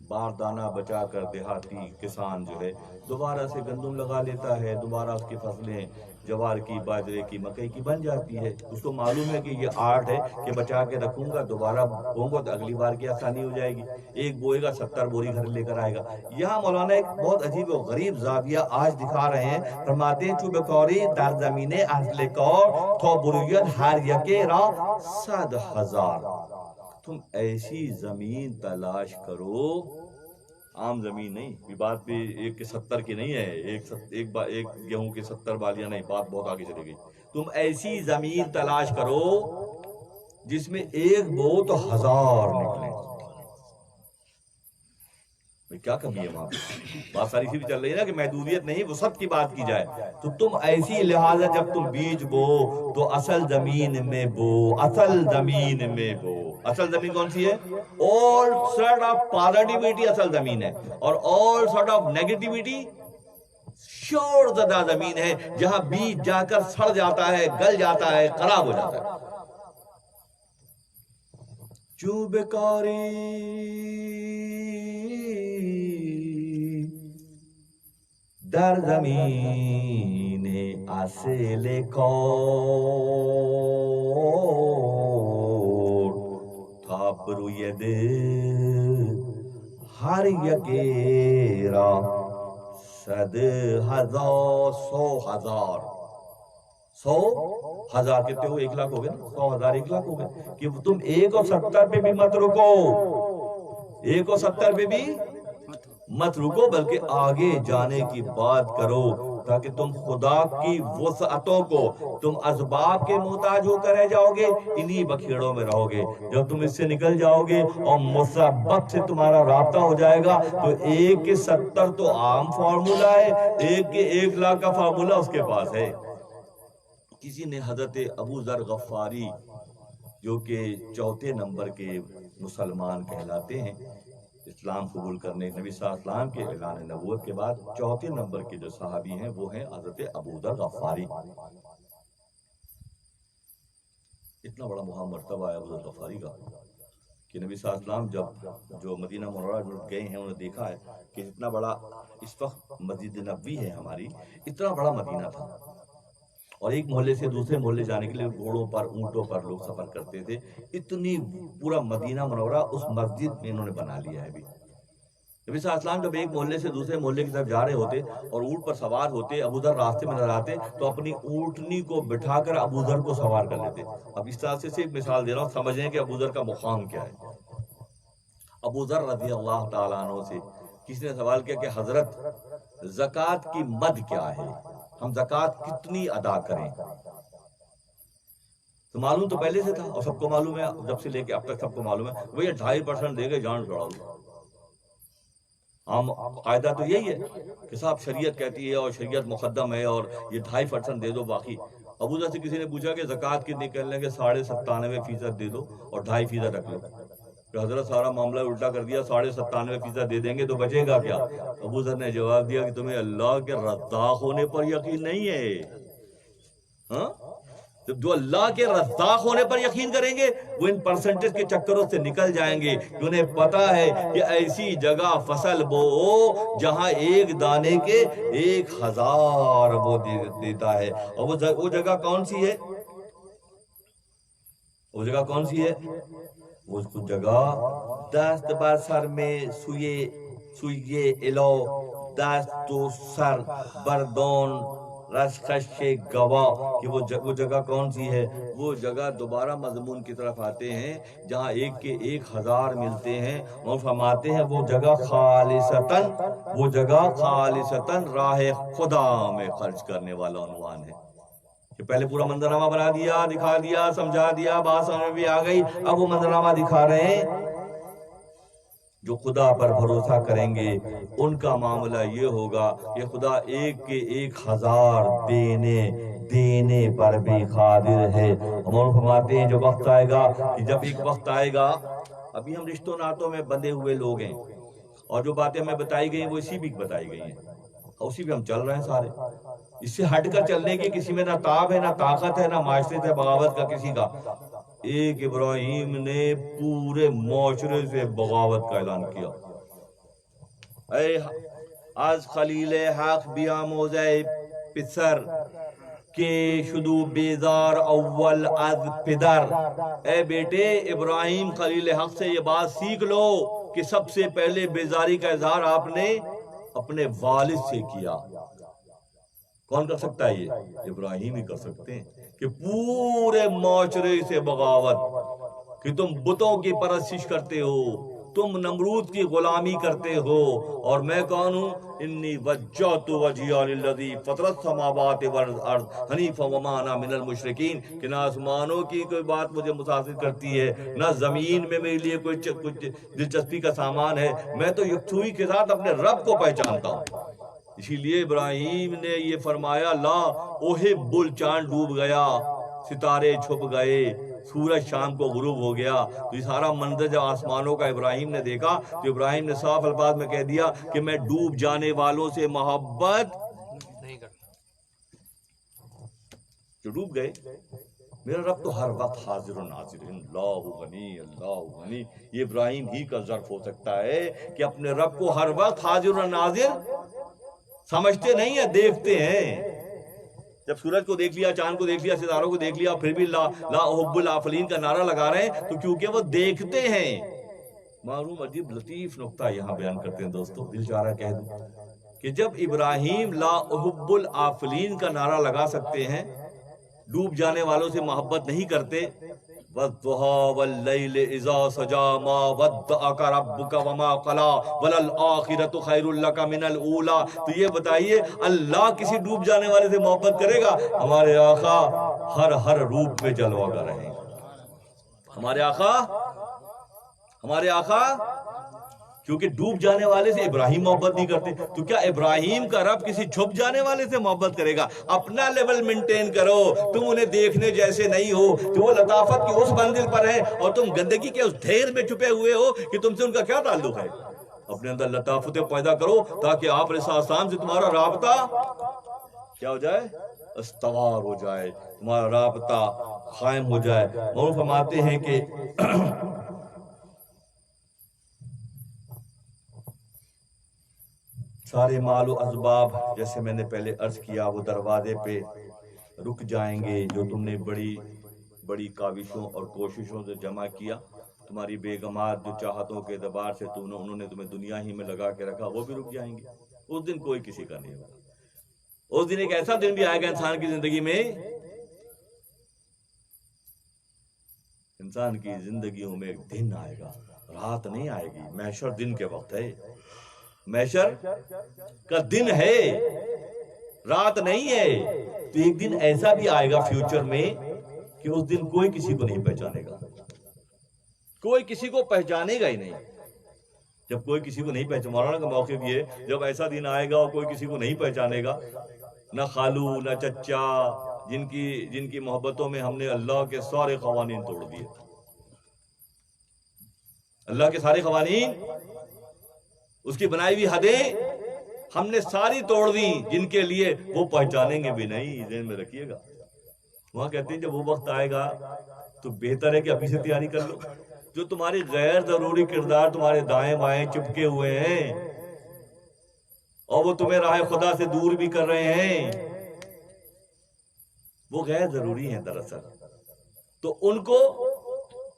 باردانہ بچا کر دیہاتی کسان جو ہے دوبارہ سے گندم لگا لیتا ہے، دوبارہ اس کی فصلیں جوار کی، باجرے کی، مکئی کی بن جاتی ہے۔ اس کو معلوم ہے کہ یہ آرٹ ہے کہ بچا کے رکھوں گا، دوبارہ بوں گا تو اگلی بار کی آسانی ہو جائے گی، ایک بوئے گا 70 بوری گھر لے کر آئے گا۔ یہاں مولانا ایک بہت عجیب و غریب زاویہ آج دکھا رہے ہیں۔ فرماتے ہیں چوب کوری در زمین اصل کور تو برویت ہر یکے را 100,000۔ تم ایسی زمین تلاش کرو، عام زمین نہیں، یہ بات بھی 1 کے 70 کی نہیں ہے، ایک گیہوں کے 70 بالیاں نہیں، بات بہت آگے چلے گئی۔ تم ایسی زمین تلاش کرو جس میں ایک بو تو 1000 نکلے۔ کیا کمی ہے وہاں پہ؟ بات ساری سی بھی چل رہی ہے نا کہ محدودیت نہیں، وسعت کی بات کی جائے تو تم ایسی لہٰذا جب تم بیج بو تو اصل زمین میں بو، اصل زمین میں بو۔ اصل زمین کون سی ہے؟ all sort of positivity اصل زمین ہے، اور all sort of negativity شور زدہ زمین ہے، جہاں بیج جا کر سڑ جاتا ہے، گل جاتا ہے، خراب ہو جاتا ہے۔ چوب کاری در زمین اصل کور تا بروید ہر یکیرا 100,000 100,000 100,000 کتنے ہو 1 لاکھ ہو گئے نا 100,000 1 لاکھ ہو گئے کہ تم 1 اور 70 پہ بھی مت رکو 1 اور 70 پہ بھی مت رکو بلکہ آگے جانے کی بات کرو تاکہ تم خدا کی وسعتوں کو تم اسباب کے محتاج ہو کر رہ جاؤ گے انہی بکھیڑوں میں رہو گے جب تم اس سے نکل جاؤ گے اور مسبت سے تمہارا رابطہ ہو جائے گا تو 1 کے 70 تو عام فارمولا ہے 1 کے 1 لاکھ کا فارمولا اس کے پاس ہے کسی نے حضرت ابو ذر غفاری جو کہ 4 نمبر کے مسلمان کہلاتے ہیں اسلام قبول کرنے نبی صلی اللہ علیہ وسلم کے اعلان نبوت کے بعد 4 نمبر کے جو صحابی ہیں وہ ہیں حضرت ابو ذر غفاری اتنا بڑا مہم مرتبہ ہے ابو ذر غفاری کا کہ نبی صلی اللہ علیہ وسلم جب جو مدینہ منورہ گئے ہیں انہوں نے دیکھا ہے کہ اتنا بڑا اس وقت مسجد نبوی ہے ہماری اتنا بڑا مدینہ تھا اور ایک محلے سے دوسرے محلے جانے کے لیے گھوڑوں پر اونٹوں پر لوگ سفر کرتے تھے اتنی پورا مدینہ منورہ اس مسجد میں انہوں نے بنا لیا ہے ابھی نبی صلی اللہ علیہ وسلم جب ایک محلے سے دوسرے محلے کی طرف جا رہے ہوتے اور اونٹ پر سوار ہوتے ابو ذر راستے میں نظر آتے تو اپنی اونٹنی کو بٹھا کر ابو ذر کو سوار کر لیتے اب اس طرح سے صرف مثال دے رہا ہوں سمجھیں کہ ابو ذر کا مقام کیا ہے ابو ذر رضی اللہ تعالیٰ عنہ سے کسی نے سوال کیا کہ حضرت زکوٰۃ کی مد کیا ہے ہم زکوٰۃ کتنی ادا کریں تو معلوم تو پہلے سے تھا اور سب کو معلوم ہے جب سے لے کے اب تک سب کو معلوم ہے وہ یہ 2.5% دے گے جان چھوڑا عام قاعدہ تو یہی ہے کہ صاحب شریعت کہتی ہے اور شریعت مقدم ہے اور یہ 2.5% دے دو باقی ابو ذر سے کسی نے پوچھا کہ زکوٰۃ کتنی کر لیں گے 97% دے دو اور 2.5% رکھ لو حضرت سارا معاملہ الٹا کر دیا 97.5% دے دیں گے تو بچے گا کیا ابو ذر نے جواب دیا کہ تمہیں اللہ کے رزاق ہونے پر یقین نہیں ہے ہاں جو اللہ کے رزاق ہونے پر یقین کریں گے وہ ان پرسنٹیج کے چکروں سے نکل جائیں گے انہیں پتا ہے کہ ایسی جگہ فصل بو جہاں ایک دانے کے 1,000 وہ دیتا ہے اور وہ جگہ کون سی ہے وہ جگہ کون سی ہے اس کو جگہ دست بر سر میں سوئے الو دست و سر بردون رشخش گواہ کہ وہ جگہ کون سی ہے وہ جگہ دوبارہ مضمون کی طرف آتے ہیں جہاں 1 کے 1,000 ملتے ہیں اور فرماتے ہیں وہ جگہ خالصتاً راہ خدا میں خرچ کرنے والا عنوان ہے کہ پہلے پورا منظرنامہ بنا دیا دکھا دیا سمجھا دیا بات سمجھ میں بھی آ گئی اب وہ منظرنامہ دکھا رہے ہیں جو خدا پر بھروسہ کریں گے ان کا معاملہ یہ ہوگا کہ خدا 1 کے 1,000 دینے پر بھی قادر ہے ہم فرماتے ہیں جو وقت آئے گا کہ جب ایک وقت آئے گا ابھی ہم رشتوں ناتوں میں بندھے ہوئے لوگ ہیں اور جو باتیں ہمیں بتائی گئی وہ اسی بھی بتائی گئی ہیں اسی پہ ہم چل رہے ہیں سارے اس سے ہٹ کر چلنے کی کسی میں نہ تاب ہے نہ طاقت ہے نہ معاشرے سے بغاوت کا کسی کا ایک ابراہیم نے پورے معاشرے سے بغاوت کا اعلان کیا اے از خلیل حق بیاموزے پسر کے شدو بیزار اول از پدر اے بیٹے ابراہیم خلیل حق سے یہ بات سیکھ لو کہ سب سے پہلے بیزاری کا اظہار آپ نے اپنے والد سے کیا کون کر سکتا ہے یہ ابراہیم ہی کر سکتے ہیں کہ پورے معاشرے سے بغاوت کہ تم بتوں کی پرستش کرتے ہو تم نمرود کی غلامی کرتے ہو اور میں کون ہوں انی وجہت وجہی للذی فطر السماوات والارض حنیفا وما انا من المشرکین کہ نہ آسمانوں کی کوئی بات مجھے متاثر کرتی ہے نہ زمین میں میرے لیے کوئی دلچسپی کا سامان ہے میں تو یکسوئی کے ساتھ اپنے رب کو پہچانتا ہوں اسی لیے ابراہیم نے یہ فرمایا لا اوہب چاند ڈوب گیا ستارے چھپ گئے سورج شام کو غروب ہو گیا تو یہ سارا منظر جب آسمانوں کا ابراہیم نے دیکھا تو ابراہیم نے صاف الفاظ میں کہہ دیا کہ میں ڈوب جانے والوں سے محبت نہیں کرتا جو ڈوب گئے میرا رب تو ہر وقت حاضر و ناظر ہے اللہ غنی یہ ابراہیم ہی کا ظرف ہو سکتا ہے کہ اپنے رب کو ہر وقت حاضر و ناظر سمجھتے نہیں ہیں، دیکھتے ہیں۔ جب سورج کو دیکھ لیا، چاند کو دیکھ لیا، ستاروں کو دیکھ لیا، پھر بھی لا احب الافلین کا نعرہ لگا رہے ہیں، تو کیونکہ وہ دیکھتے ہیں۔ معلوم عجیب لطیف نقطہ یہاں بیان کرتے ہیں دوستو، دل چاہ رہا کہہ دوں کہ جب ابراہیم لا احب الافلین کا نعرہ لگا سکتے ہیں، ڈوب جانے والوں سے محبت نہیں کرتے، وَالضُّحَىٰ وَاللَّيْلِ إِذَا سَجَىٰ مَا وَدَّعَكَ رَبُّكَ وَمَا قَلَىٰ وَلَلْآخِرَةُ خَيْرٌ لَكَ مِنَ الْأُولَىٰ۔ تو یہ بتائیے اللہ کسی ڈوب جانے والے سے محبت کرے گا؟ ہمارے آقا ہر روپ میں جلوہ گر رہے ہیں۔ ہمارے آقا کیونکہ ڈوب جانے والے سے ابراہیم محبت نہیں کرتے، تو کیا ابراہیم کا رب کسی چھپ جانے والے سے محبت کرے گا؟ اپنا لیول مینٹین کرو، تم انہیں دیکھنے جیسے نہیں ہو، تو وہ لطافت کی اس منزل پر ہے اور تم گندگی کے اس ڈھیر میں چھپے ہوئے ہو کہ تم سے ان کا کیا تعلق ہے؟ اپنے اندر لطافتیں پیدا کرو تاکہ آپ علیہ السلام سے تمہارا رابطہ کیا ہو جائے؟ استوار ہو جائے، تمہارا رابطہ قائم ہو جائے۔ اور فرماتے ہیں کہ سارے مال و اسباب جیسے میں نے پہلے عرض کیا وہ دروازے پہ رک جائیں گے جو تم نے بڑی بڑی کاوشوں اور کوششوں سے جمع کیا۔ تمہاری بیگمات جو چاہتوں کے اعتبار سے انہوں نے تمہیں دنیا ہی میں لگا کے رکھا، وہ بھی رک جائیں گے۔ اس دن کوئی کسی کا نہیں ہوگا۔ اس دن ایک ایسا دن بھی آئے گا انسان کی زندگی میں، انسان کی زندگیوں میں ایک دن آئے گا، رات نہیں آئے گی۔ محشر دن کے وقت ہے، محشر کا دن ہے، رات نہیں ہے۔ تو ایک دن ایسا بھی آئے گا فیوچر میں کہ اس دن کوئی کسی کو نہیں پہچانے گا، کوئی کسی کو پہچانے گا ہی نہیں۔ جب کوئی کسی کو نہیں پہچانے، مولانا کا موقع بھی ہے، جب ایسا دن آئے گا اور کوئی کسی کو نہیں پہچانے گا، نہ خالو نہ چچا، جن کی محبتوں میں ہم نے اللہ کے سارے قوانین توڑ دیے، اللہ کے سارے قوانین، اس کی بنائی ہوئی حدیں ہم نے ساری توڑ دی، جن کے لیے وہ پہچانیں گے بھی نہیں۔ ذہن میں رکھیے گا، وہاں کہتے ہیں جب وہ وقت آئے گا تو بہتر ہے کہ ابھی سے تیاری کر لو۔ جو تمہاری غیر ضروری کردار تمہارے دائیں بائیں چپکے ہوئے ہیں اور وہ تمہیں راہ خدا سے دور بھی کر رہے ہیں، وہ غیر ضروری ہیں دراصل۔ تو ان کو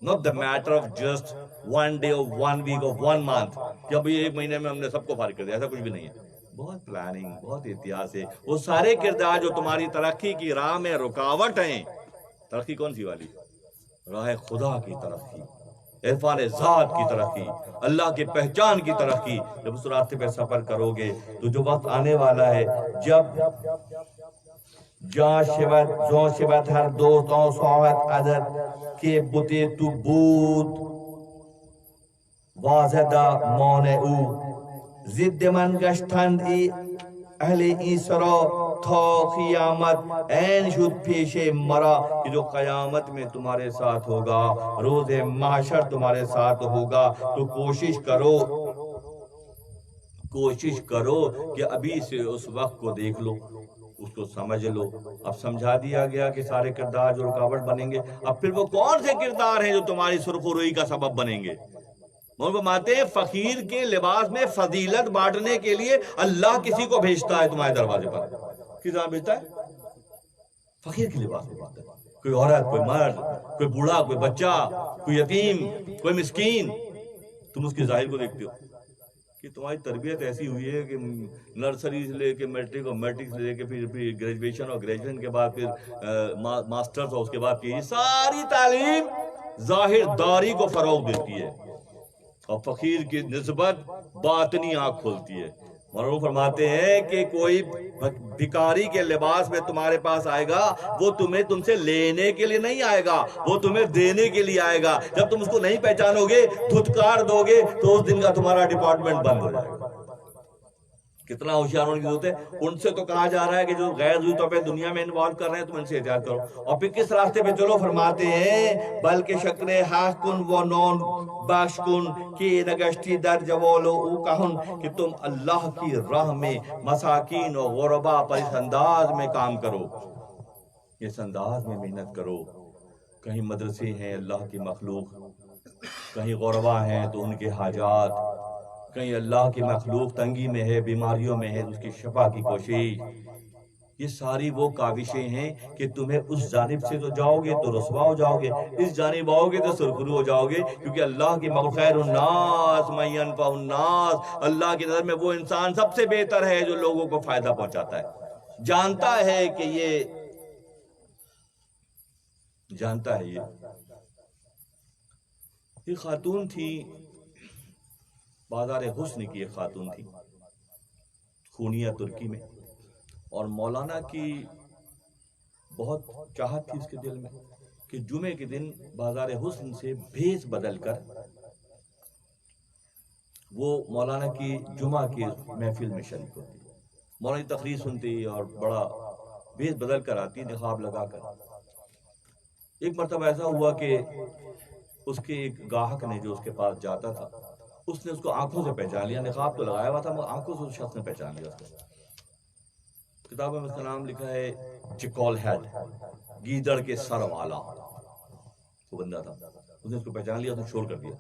not the matter of just one day or 1 week or 1 month کہ ابھی 1 مہینے میں ہم نے سب کو فارغ کر دیا، ایسا کچھ بھی نہیں ہے۔ بہت پلاننگ، بہت احتیاط ہے۔ وہ سارے کردار جو تمہاری ترقی کی راہ میں رکاوٹ ہیں، ترقی کون سی والی؟ راہ خدا کی ترقی، عرفان ذات کی ترقی، اللہ کی پہچان کی ترقی۔ جب اس راستے پہ سفر کرو گے تو جو وقت آنے والا ہے جب جان شبت ہر دوستوں سوات عدد کے بوتے تو بود واضح مونے او زد من گشتند ای اہل ایسرا تا قیامت این شد پیش مرا، کہ جو قیامت میں تمہارے ساتھ ہوگا، روز محشر تمہارے ساتھ ہوگا۔ تو کوشش کرو کہ ابھی سے اس وقت کو دیکھ لو، اس کو سمجھ لو۔ اب سمجھا دیا گیا کہ سارے کردار جو رکاوٹ بنیں گے، اب پھر وہ کون سے کردار ہیں جو تمہاری سرخ و روئی کا سبب بنیں گے؟ فرماتے ہیں فقیر کے لباس میں فضیلت بانٹنے کے لیے اللہ کسی کو بھیجتا ہے تمہارے دروازے پر۔ کس طرح بھیجتا ہے؟ فقیر کے لباس میں بانٹتا ہے۔ کوئی عورت، کوئی مرد، کوئی بوڑھا، کوئی بچہ، کوئی یتیم، کوئی مسکین، تم اس کے ظاہر کو دیکھتے ہو کہ تمہاری تربیت ایسی ہوئی ہے کہ نرسری سے لے کے میٹرک اور میٹرک سے لے کے پھر گریجویشن اور گریجویشن کے بعد پھر ماسٹرز اور اس کے بعد کی ساری تعلیم ظاہر داری کو فروغ دیتی ہے اور فقیر کی نسبت باطنی آنکھ کھولتی ہے۔ مولانا فرماتے ہیں کہ کوئی بھکاری کے لباس میں تمہارے پاس آئے گا، وہ تم سے لینے کے لیے نہیں آئے گا، وہ تمہیں دینے کے لیے آئے گا۔ جب تم اس کو نہیں پہچانو گے، دھتکار دو گے، تو اس دن کا تمہارا ڈپارٹمنٹ بند ہو جائے گا۔ کتنا ہوشیار ہونے کی ضرورت ہے۔ ان سے تو کہا جا رہا ہے کہ جو غیر ضروری طور پہ دنیا میں انوالو کر رہے ہیں تم ان سے احتیاط کرو۔ اور پھر کس راستے پہ چلو؟ فرماتے ہیں بلکہ شکر حق کن و نون بخش کن کہ نگشتی در جوالو او کہن، کہ تم اللہ کی راہ میں مساکین و غربا پر اس انداز میں کام کرو، اس انداز میں محنت کرو۔ کہیں مدرسے ہیں اللہ کی مخلوق، کہیں غربا ہیں تو ان کے حاجات، کہیں اللہ کی مخلوق تنگی میں ہے، بیماریوں میں ہے، اس کی شفا کی کوشش. یہ ساری وہ کاوشیں ہیں کہ تمہیں اس جانب سے تو جاؤ گے تو رسوا ہو جاؤ گے، اس جانب آؤ گے تو سرخرو ہو جاؤ گے، کیونکہ اللہ کی خیر الناس من ينفع الناس، اللہ کی نظر میں وہ انسان سب سے بہتر ہے جو لوگوں کو فائدہ پہنچاتا ہے. جانتا ہے کہ یہ خاتون تھی، بازار حسن کی ایک خاتون تھی خونیہ ترکی میں، اور مولانا کی بہت چاہت تھی اس کے دل میں کہ جمعے کے دن بازار حسن سے بھیس بدل کر وہ مولانا کی جمعہ کی محفل میں شریک ہوتی، مولانا کی تقریر سنتی اور بڑا بھیس بدل کر آتی نقاب لگا کر. ایک مرتبہ ایسا ہوا کہ اس کے ایک گاہک نے جو اس کے پاس جاتا تھا، اس نے اس کو آنکھوں سے پہچان لیا، نقاب تو لگایا ہوا تھا مگر آنکھوں سے اس شخص نے پہچان لیا. اس کو کتابوں میں اس کا نام لکھا ہے چکول ہیڈ، گیدڑ کے سر والا وہ بندہ تھا. اس نے اس کو پہچان لیا، اس نے شور کر دیا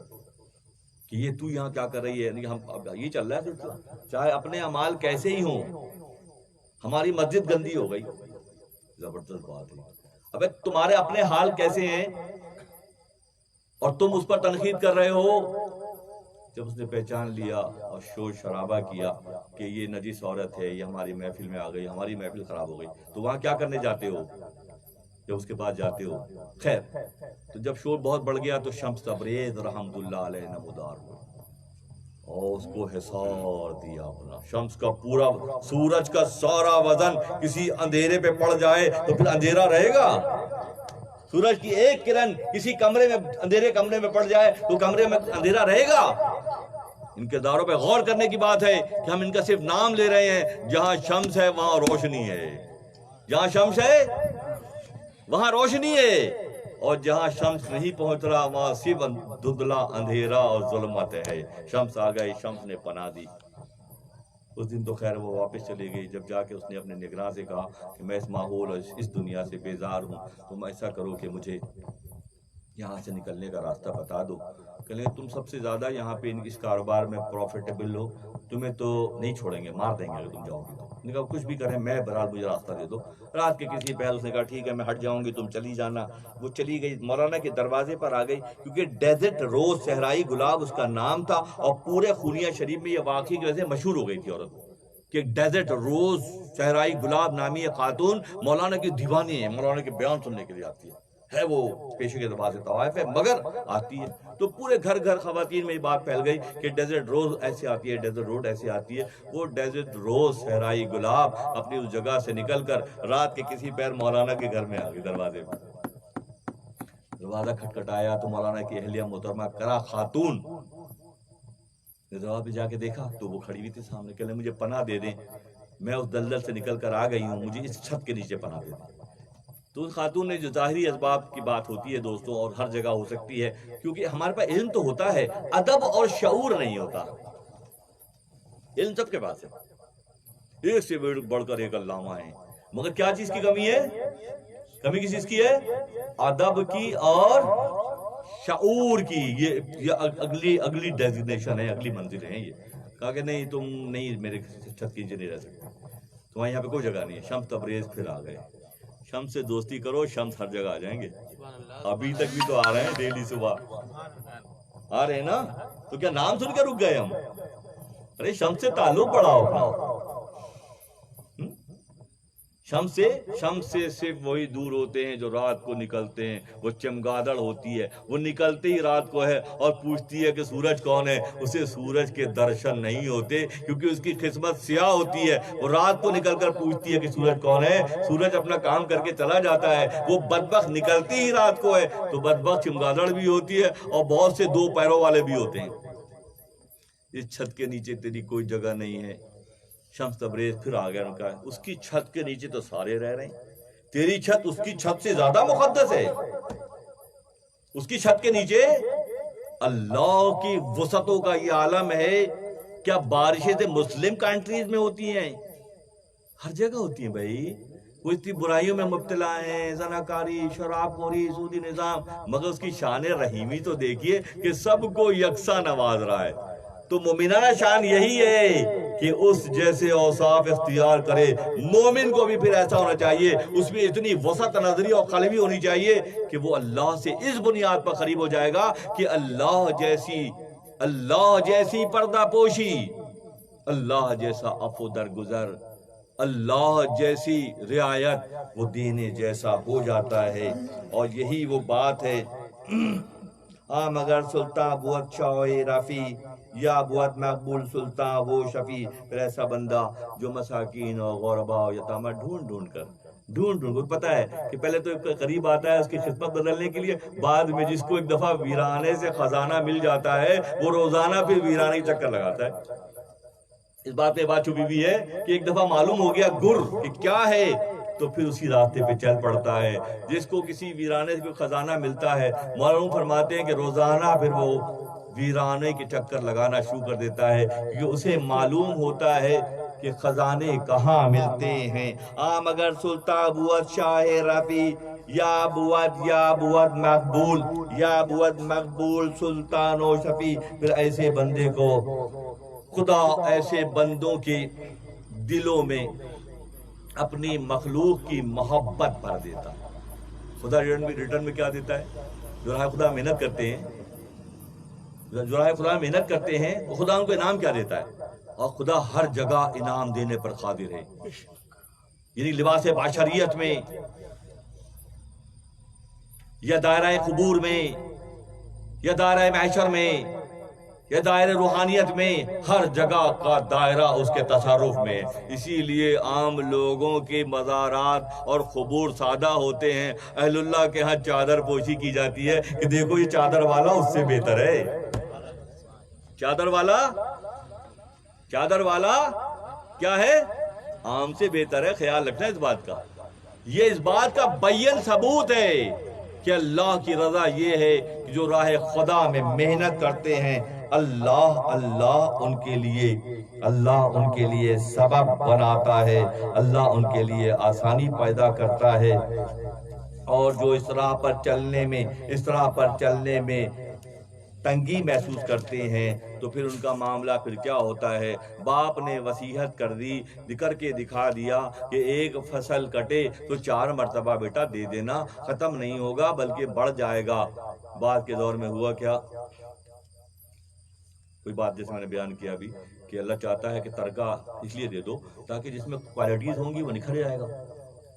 کہ یہ تو یہاں کیا کر رہی ہے؟ ہم یہ چل رہا ہے سلسلہ، چاہے اپنے اعمال کیسے ہی ہوں، ہماری مسجد گندی ہو گئی. زبردست بات ہے. ابے تمہارے اپنے حال کیسے ہیں اور تم اس پر تنقید کر رہے ہو؟ جب اس نے پہچان لیا اور شور شرابہ کیا کہ یہ نجس عورت ہے، یہ ہماری محفل میں آ گئی، ہماری محفل خراب ہو گئی، تو وہاں کیا کرنے جاتے ہو جب اس کے پاس جاتے ہو؟ خیر، تو جب شور بہت بڑھ گیا تو شمس تبریز رحمت اللہ علیہ نمودار ہوئے اور اس کو حصار دیا اپنا. شمس کا پورا، سورج کا سارا وزن کسی اندھیرے پہ پڑ جائے تو پھر اندھیرا رہے گا. سورج کی ایک کرن کسی کمرے میں، اندھیرے کمرے میں پڑ جائے تو کمرے میں اندھیرا رہے گا. ان کے داروں پہ غور کرنے کی بات ہے کہ ہم ان کا صرف نام لے رہے ہیں. جہاں شمس ہے وہاں روشنی ہے، جہاں شمس ہے وہاں روشنی ہے، اور جہاں شمس نہیں پہنچ رہا وہاں صرف دھندلا اندھیرا اور ظلمت ہے. شمس آ گئی، شمس نے پناہ دی. اس دن تو خیر وہ واپس چلی گئی. جب جا کے اس نے اپنے نگراں سے کہا کہ میں اس ماحول اور اس دنیا سے بیزار ہوں، تم ایسا کرو کہ مجھے یہاں سے نکلنے کا راستہ بتا دو. کہ تم سب سے زیادہ یہاں پہ اس کاروبار میں پروفیٹیبل ہو، تمہیں تو نہیں چھوڑیں گے، مار دیں گے اگر تم جاؤ گی تو. نے کہا کچھ بھی کریں، میں برحال مجھے راستہ دے دو. رات کے کسی پہر اس نے کہا ٹھیک ہے میں ہٹ جاؤں گی، تم چلی جانا. وہ چلی گئی، مولانا کے دروازے پر آ گئی، کیونکہ ڈیزرٹ روز صحرائی گلاب اس کا نام تھا، اور پورے خونیہ شریف میں یہ واقعی کی وجہ سے مشہور ہو گئی تھی عورت کہ ڈیزرٹ روز صحرائی گلاب نامی یہ خاتون مولانا کی دیوانی ہے، مولانا کے بیان سننے کے لیے آتی ہے وہ پیشے کے دروازے طوائف ہے مگر آتی ہے. تو پورے گھر گھر خواتین میں یہ بات پھیل گئی کہ ڈیزرٹ روز ایسے آتی ہے، ڈیزرٹ روڈ ایسے آتی ہے. وہ ڈیزرٹ روز صحرائی گلاب اپنی اس جگہ سے نکل کر رات کے کسی پیر مولانا کے گھر میں آ گئی. دروازے پر دروازہ کھٹکھٹایا تو مولانا کی اہلیہ محترمہ کرا خاتون نے دروازے پہ جا کے دیکھا تو وہ کھڑی ہوئی تھی سامنے. کہنے مجھے پناہ دے دیں، میں اس دلدل سے نکل کر آ گئی ہوں، مجھے اس چھت کے نیچے پناہ دے دیں. تو اس خاتون نے جو ظاہری اسباب کی بات ہوتی ہے دوستوں، اور ہر جگہ ہو سکتی ہے، کیونکہ ہمارے پاس علم تو ہوتا ہے، ادب اور شعور نہیں ہوتا. علم سب کے پاس ہے، ایک سے بڑھ کر ایک علامہ ہیں، مگر کیا چیز کی کمی ہے؟ کمی کس چیز کی ہے؟ ادب کی اور شعور کی. یہ اگلی ڈیزگنیشن ہے، اگلی منزل ہے. یہ کہا کہ نہیں تم نہیں میرے چھت کے نیچے نہیں رہ سکتے، تمہارے یہاں پہ کوئی جگہ نہیں ہے. شمس تبریز پھر آ گئے. شمس سے دوستی کرو، شمس ہر جگہ آ جائیں گے. ابھی تک بھی تو آ رہے ہیں، ڈیلی صبح آ رہے ہیں نا. تو کیا نام سن کے رک گئے ہم؟ ارے شمس سے تعلق بڑھاؤ اپنا. شمس سے صرف وہی دور ہوتے ہیں جو رات کو نکلتے ہیں. وہ چمگادڑ ہوتی ہے، وہ نکلتے ہی رات کو ہے اور پوچھتی ہے کہ سورج کون ہے. اسے سورج کے درشن نہیں ہوتے کیونکہ اس کی قسمت سیاہ ہوتی ہے. وہ رات کو نکل کر پوچھتی ہے کہ سورج کون ہے. سورج اپنا کام کر کے چلا جاتا ہے. وہ بدبخت نکلتی ہی رات کو ہے تو بدبخت چمگادڑ بھی ہوتی ہے اور بہت سے دو پیروں والے بھی ہوتے ہیں. اس چھت کے نیچے تیری کوئی جگہ نہیں ہے. شمس تبریز پھر آ گیا. ان کا اس کی چھت کے نیچے تو سارے رہ رہے ہیں، تیری چھت اس کی چھت سے زیادہ مقدس ہے. اس کی چھت کے نیچے اللہ کی وسعتوں کا یہ عالم ہے. کیا بارشیں سے مسلم کنٹریز میں ہوتی ہیں؟ ہر جگہ ہوتی ہیں بھائی. وہ اتنی برائیوں میں مبتلا ہیں، زناکاری، شراب خوری، سودی نظام، مگر اس کی شان رحیمی تو دیکھیے کہ سب کو یکساں نواز رہا ہے. تو مومنانہ شان یہی ہے کہ اس جیسے اوصاف اختیار کرے. مومن کو بھی پھر ایسا ہونا چاہیے، اس میں اتنی وسعت نظری اور قلبی ہونی چاہیے کہ وہ اللہ سے اس بنیاد پر قریب ہو جائے گا کہ اللہ جیسی پردہ پوشی، اللہ جیسا عفو درگزر، اللہ جیسی رعایت وہ دینے جیسا ہو جاتا ہے. اور یہی وہ بات ہے. مگر سلطان بہت شاہ رفیع یا بہت مقبول سلطان وہ شفیع. پھر ایسا بندہ جو مساکین اور غربا اور یتامہ ڈھونڈ کر پتہ ہے کہ پہلے تو قریب آتا ہے اس کی خدمت بدلنے کے لیے، بعد میں جس کو ایک دفعہ ویرانے سے خزانہ مل جاتا ہے وہ روزانہ پھر ویرانے کی چکر لگاتا ہے. اس بات پہ بات چھپی بھی ہے کہ ایک دفعہ معلوم ہو گیا گر کہ کیا ہے تو پھر اسی راستے پہ چل پڑتا ہے. جس کو کسی ویرانے سے خزانہ ملتا ہے، معلوم فرماتے ہیں کہ روزانہ پھر وہ ویرانے کے چکر لگانا شروع کر دیتا ہے، کیونکہ اسے معلوم ہوتا ہے کہ خزانے کہاں ملتے ہیں. مگر سلطان بود شاہ رفیع یا بود مقبول، یا بود مقبول سلطان و شفیع. پھر ایسے بندے کو خدا ایسے بندوں کے دلوں میں اپنی مخلوق کی محبت بھر دیتا. خدا ریٹرن میں کیا دیتا ہے؟ جو راہ خدا محنت کرتے ہیں تو خدا ان کو انعام کیا دیتا ہے؟ اور خدا ہر جگہ انعام دینے پر قادر ہے. یعنی لباس بشریت میں یا دائرہ قبور میں یا دائرہ محشر میں یا دائرہ روحانیت میں، ہر جگہ کا دائرہ اس کے تصرف میں. اسی لیے عام لوگوں کے مزارات اور قبور سادہ ہوتے ہیں، اہل اللہ کے ہاں چادر پوشی کی جاتی ہے کہ دیکھو یہ چادر والا اس سے بہتر ہے. چادر والا کیا ہے؟ عام سے بہتر ہے. خیال رکھنا اس بات کا. یہ اس بات کا بین ثبوت ہے کہ اللہ کی رضا یہ ہے کہ جو راہ خدا میں محنت کرتے ہیں، اللہ ان کے لیے سبب بناتا ہے، اللہ ان کے لیے آسانی پیدا کرتا ہے. اور جو اس راہ پر چلنے میں تنگی محسوس کرتے ہیں تو پھر ان کا معاملہ پھر کیا ہوتا ہے؟ باپ نے وصیت کر کے دکھا دیا کہ ایک فصل کٹے تو 4 مرتبہ بیٹا دے دینا، ختم نہیں ہوگا بلکہ بڑھ جائے گا. بعد کے دور میں ہوا کیا؟ کوئی بات جیسے میں نے بیان کیا ابھی کہ اللہ چاہتا ہے کہ ترکہ اس لیے دے دو تاکہ جس میں کوالٹیز ہوں گی وہ نکھر جائے گا.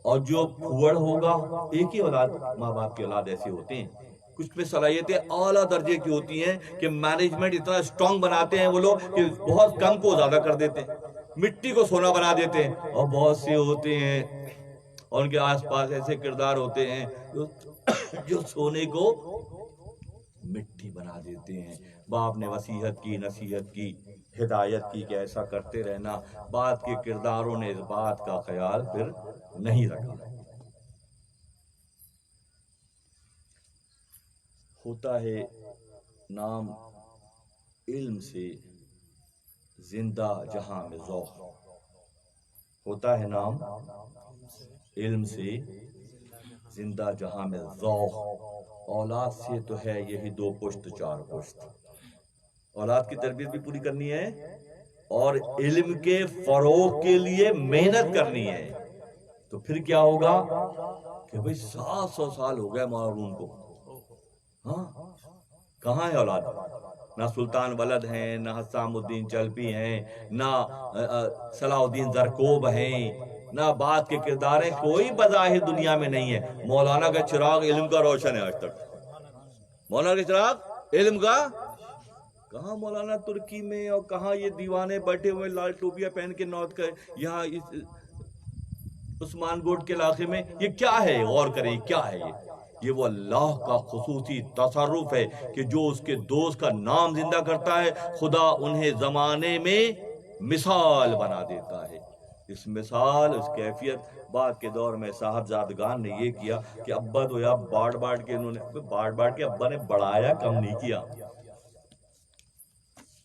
اور جو پھوڑ ہوگا، ایک ہی اولاد، ماں باپ کی اولاد ایسے ہوتے ہیں، کچھ میں صلاحیتیں اعلیٰ درجے کی ہوتی ہیں کہ مینجمنٹ اتنا اسٹرانگ بناتے ہیں وہ لوگ کہ بہت کم کو زیادہ کر دیتے ہیں، مٹی کو سونا بنا دیتے ہیں. اور بہت سے ہوتے ہیں اور ان کے آس پاس ایسے کردار ہوتے ہیں جو سونے کو مٹی بنا دیتے ہیں. باپ نے وصیت کی، نصیحت کی، ہدایت کی کہ ایسا کرتے رہنا، بعد کے کرداروں نے اس بات کا خیال پھر نہیں رکھا. ہوتا ہے نام علم سے زندہ جہاں میں ذوق، ہوتا ہے نام علم سے زندہ جہاں میں ذوق. اولاد سے تو ہے یہی 2 پشت 4 پشت. اولاد کی تربیت بھی پوری کرنی ہے اور علم کے فروغ کے لیے محنت کرنی ہے. تو پھر کیا ہوگا کہ بھئی 700 سال ہو گئے معروم کو، ہاں کہاں ہے اولاد؟ نہ سلطان ولد ہیں، نہ حسام الدین چلپی ہیں، نہ صلاح الدین زرکوب ہیں، نہ بعد کے کردار ہیں. کوئی بظاہر دنیا میں نہیں ہے. مولانا کا چراغ علم کا روشن ہے آج تک. مولانا کا چراغ علم کا کہاں؟ مولانا ترکی میں اور کہاں یہ دیوانے بیٹھے ہوئے لال ٹوپیاں پہن کے نوت کا یہاں عثمان گوٹ کے علاقے میں. یہ کیا ہے؟ غور کریں کیا ہے یہ وہ اللہ کا خصوصی تصرف ہے کہ جو اس کے دوست کا نام زندہ کرتا ہے، خدا انہیں زمانے میں مثال بنا دیتا ہے. اس مثال، اس کیفیت بعد کے دور میں صاحبزادگان نے یہ کیا کہ ابا تو یا بانٹ کے انہوں نے بانٹ کے ابا نے بڑھایا، کم نہیں کیا.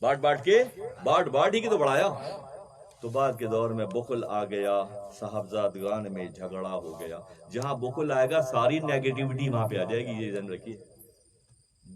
بانٹ ہی کی تو بڑھایا. تو بعد کے دور میں بخل آ گیا، صاحبزادگان میں جھگڑا ہو گیا. جہاں بخل آئے گا ساری نیگیٹیوٹی وہاں پہ آ جائے گی. یہ ذہن رکھیے،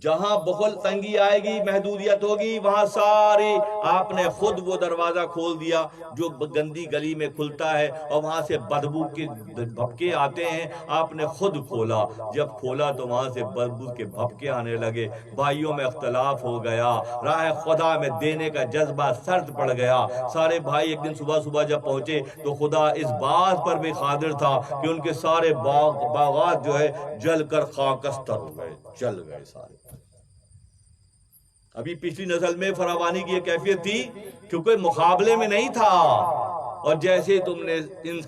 جہاں بخل تنگی آئے گی، محدودیت ہوگی، وہاں سارے آپ نے خود وہ دروازہ کھول دیا جو گندی گلی میں کھلتا ہے اور وہاں سے بدبو کے بھپکے آتے ہیں، آپ نے خود کھولا۔ جب کھولا تو وہاں سے بدبو کے بھپکے آنے لگے، بھائیوں میں اختلاف ہو گیا، راہ خدا میں دینے کا جذبہ سرد پڑ گیا۔ سارے بھائی ایک دن صبح صبح جب پہنچے تو خدا اس بات پر بھی قادر تھا کہ ان کے سارے باغات جو ہے جل کر خاکستر ہو گئے، جل گئے سارے۔ ابھی پچھلی نسل میں فراوانی کی یہ کیفیت تھی کیونکہ مقابلے میں نہیں تھا، اور جیسے تم نے ان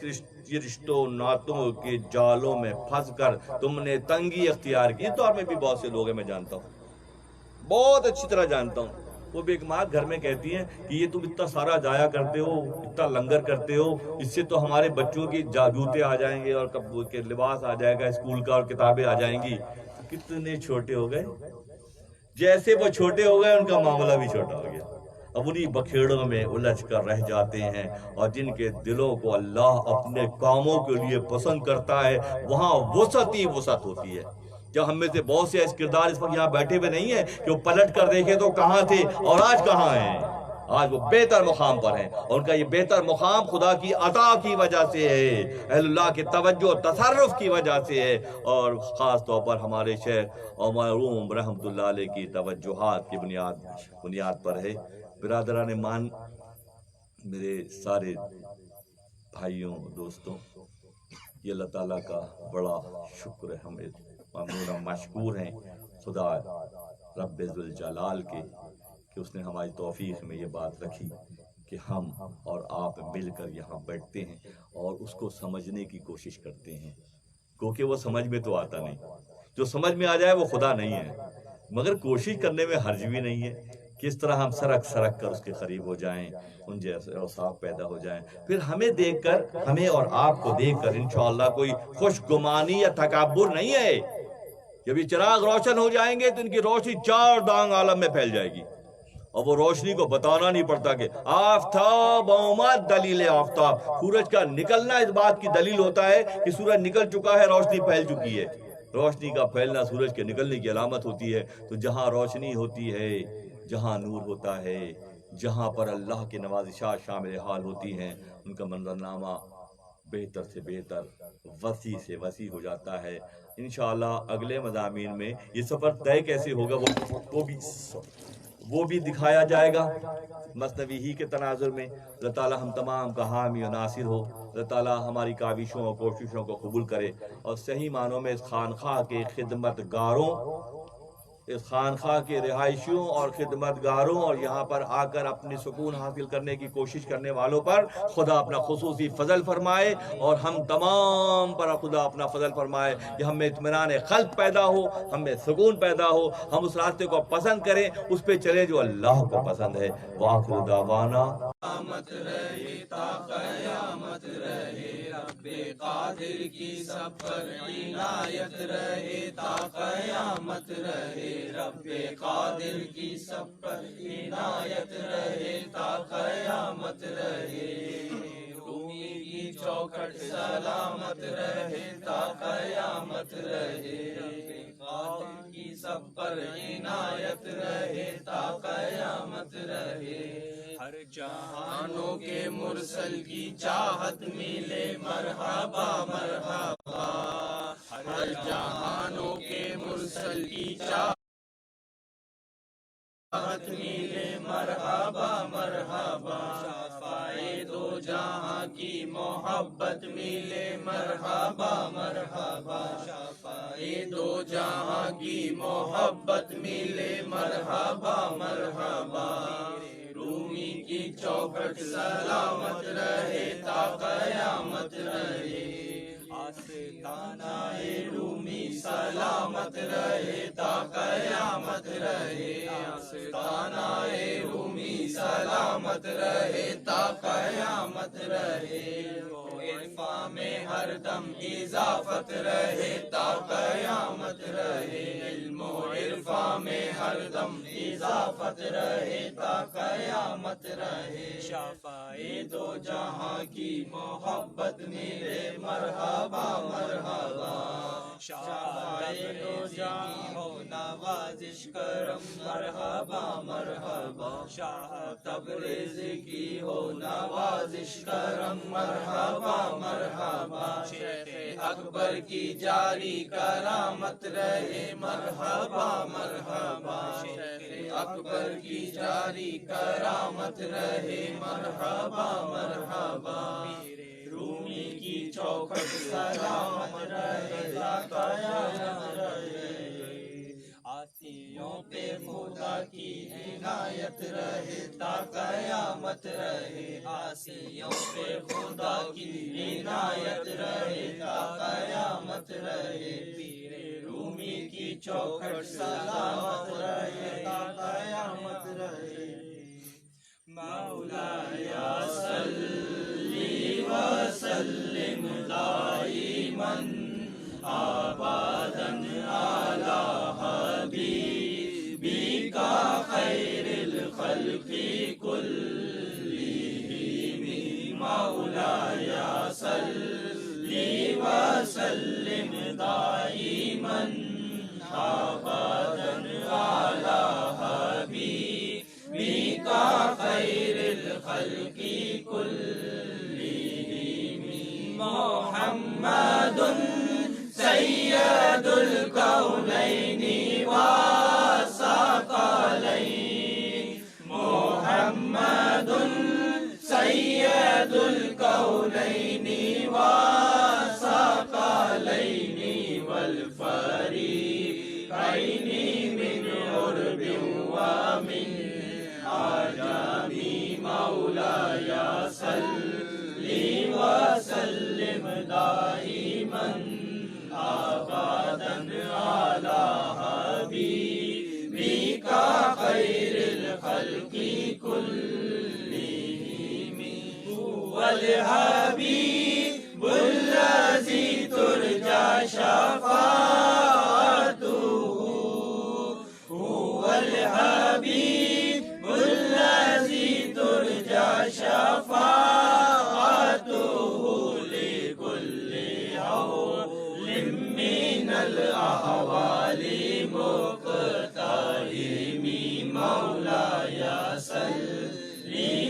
رشتوں ناتوں کے جالوں میں پھنس کر تم نے تنگی اختیار کی، اس دور میں بھی بہت سے لوگ ہیں، میں جانتا ہوں، بہت اچھی طرح جانتا ہوں، وہ بھی ایک ماں گھر میں کہتی ہیں کہ یہ تم اتنا سارا جایا کرتے ہو، اتنا لنگر کرتے ہو، اس سے تو ہمارے بچوں کی جوتے آ جائیں گے اور لباس آ جائے گا اسکول کا اور کتابیں آ جائیں گی۔ کتنے چھوٹے ہو گئے، جیسے وہ چھوٹے ہو گئے ان کا معاملہ بھی چھوٹا ہو گیا، اب انہی بکھیڑوں میں الجھ کر رہ جاتے ہیں، اور جن کے دلوں کو اللہ اپنے کاموں کے لیے پسند کرتا ہے وہاں وسعت ہی وسعت ہوتی ہے۔ جب ہم میں سے بہت سے ایسے کردار اس وقت یہاں بیٹھے ہوئے نہیں ہیں کہ وہ پلٹ کر دیکھیں تو کہاں تھے اور آج کہاں ہیں، آج وہ بہتر مقام پر ہیں، اور ان کا یہ بہتر مقام خدا کی عطا کی وجہ سے ہے، اہل اللہ کے توجہ تصرف کی وجہ سے ہے، اور خاص طور پر ہمارے شیخ اور مرحوم رحمۃ اللہ علیہ کی توجہات کی بنیاد پر ہے۔ برادران مان، میرے سارے بھائیوں دوستوں، یہ اللہ تعالیٰ کا بڑا شکر ہے، ہمیں ممنون مشکور ہیں خدا رب ذوالجلال کے کہ اس نے ہماری توفیق میں یہ بات رکھی کہ ہم اور آپ مل کر یہاں بیٹھتے ہیں اور اس کو سمجھنے کی کوشش کرتے ہیں، کیونکہ وہ سمجھ میں تو آتا نہیں، جو سمجھ میں آ جائے وہ خدا نہیں ہے، مگر کوشش کرنے میں حرج بھی نہیں ہے، کس طرح ہم سرک کر اس کے قریب ہو جائیں، ان جیسے اوصاف پیدا ہو جائیں، پھر ہمیں دیکھ کر، ہمیں اور آپ کو دیکھ کر انشاءاللہ کوئی خوش گمانی یا تکبر نہیں ہے۔ جب یہ چراغ روشن ہو جائیں گے تو ان کی روشنی چار دانگ عالم میں پھیل جائے گی، اور وہ روشنی کو بتانا نہیں پڑتا کہ آفتاب آمد، دلیل آفتاب، سورج کا نکلنا اس بات کی دلیل ہوتا ہے کہ سورج نکل چکا ہے، روشنی پھیل چکی ہے، روشنی کا پھیلنا سورج کے نکلنے کی علامت ہوتی ہے۔ تو جہاں روشنی ہوتی ہے، جہاں نور ہوتا ہے، جہاں پر اللہ کے نوازشات شامل حال ہوتی ہیں، ان کا منظرنامہ بہتر سے بہتر، وسیع سے وسیع ہو جاتا ہے۔ انشاءاللہ اگلے مضامین میں یہ سفر طے کیسے ہوگا وہ بھی دکھایا جائے گا مثنوی ہی کے تناظر میں۔ اللہ تعالیٰ ہم تمام کا حامی و ناصر ہو، اللہ تعالیٰ ہماری کاوشوں اور کوششوں کو قبول کرے، اور صحیح معنوں میں اس خانقاہ کے خدمت گاروں، اس خانقاہ کے رہائشیوں اور خدمت گاروں، اور یہاں پر آ کر اپنی سکون حاصل کرنے کی کوشش کرنے والوں پر خدا اپنا خصوصی فضل فرمائے، اور ہم تمام پر خدا اپنا فضل فرمائے کہ ہم میں اطمینان قلب پیدا ہو، ہم میں سکون پیدا ہو، ہم اس راستے کو پسند کریں، اس پہ چلیں جو اللہ کو پسند ہے۔ وآخر دعوانا قیامت رہے تا قیامت رہے، رب قادر کی سب پر عنایت رہے تا قیامت رہے، رب قادر کی سب پر عنایت رہے تا قیامت رہے، رومی کی چوکھٹ سلامت رہے تا قیامت رہے، رب قادر کی سب پر عنایت رہے تا قیامت رہے، ہر جہانوں کے مرسل کی چاہت ملے مرحبا مرحبا، ہر جہانوں کے مرسل کی چاہت ملے مرحبا مرحبا، شفائے دو جہاں کی محبت ملے مرحبا مرحبا، شفائے دو جہاں کی محبت ملے مرحبا مرحبا، رومی کی چوکھٹ سلامت رہے تا قیامت رہے، آستانہ رومی سلامت رہے تا قیامت رہے، آستانہ رومی سلامت رہے تا قیامت رہے، عرفاں میں ہر دم اضافت رہے تا قیامت رہے، علم و عرفاں میں ہر دم اضافت رہے تا قیامت رہے شفاعِ دو جہاں کی محبت ملے مرحبا مرحبا شفاعِ دو جہاں ہو نوازش کرم مرحبا مرحبا شاہ تبریز کی ہو نوازش کرم مرحبا مرحبا شیخ اکبر کی جاری کرامت رہے مرحبا مرحبا شیخ اکبر کی جاری کرامت رہے مرحبا مرحبا رومی کی چوکھٹ سلامت رہے قیامت رہے آسیوں پہ خدا کی عنایت رہے تا قیامت رہے آسیوں پہ خدا کی عنایت رہے تا قیامت رہے پیر رومی کی چوکھٹ سلامت رہے تا قیامت رہے مولاي صل وسلم دائما ابدا على حبيبك خير الخلق كلهم مولاي صل وسلم دائما ابدا على حبيبك خير الخلق كلهم محمد سيد الكونين والثقلين محمد سيد الكونين والثقلين والفريقين من عرب ومن عجم مولاي صل وسلم دائما ابدا على حبيبك خير الخلق كلهم هو الحبيب الذي ترجى شفاعته هو الحبيب الذي ترجى شفاعته لكل حول من الأحوال مقتحم مولاي صل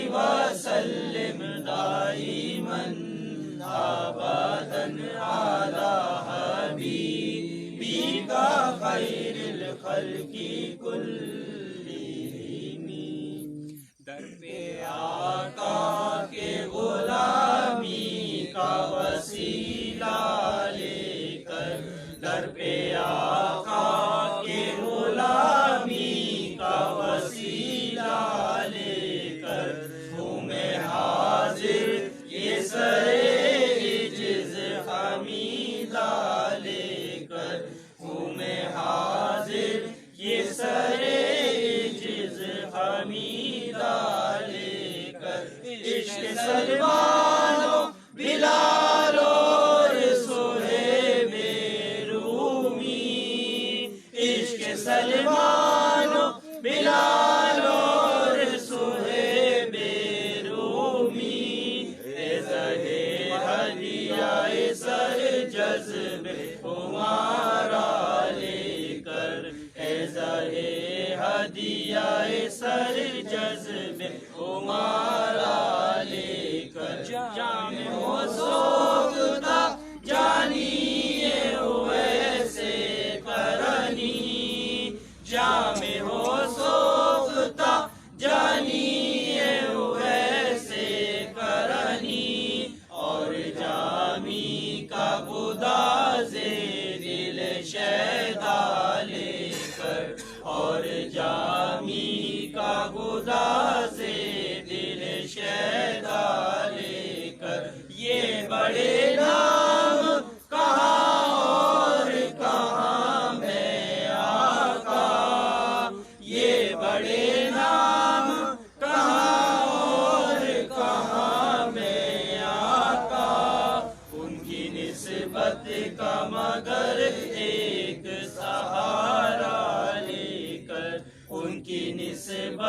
وسلم دائما أبدا على حبيبك خير الخلق كلهم در پہ آقا کے غلامی کا وسیلہ لے کر در پہ آقا کے غلامی کا وسیلہ لے کر ہوں میں حاضر یہ سر عجز حمیدہ لے کر ہوں میں حاضر یہ سر عجز حمیدہ لے کر عشق سلمان و بلال اور صہیب رومی عشق سلمان و بلال اور صہیب رومی زہے ہدیہ سر جذب ہمارا لے کر زہے ہدیہ سر جذب ہمارا لے کر جام ہو سوکھتا جانیے ویسے کرنی جام ہو سوکھتا جانیے ویسے کرنی اور جامی کا گداز دل شیدا لے کر اور جامی کا گداز دل شیدا لے کر یہ بڑے نام کہاں اور کہاں میں آقا یہ بڑے نام کہاں اور کہاں میں آقا ان کی نسبت کا مگر ایک سہارا لے کر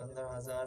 15000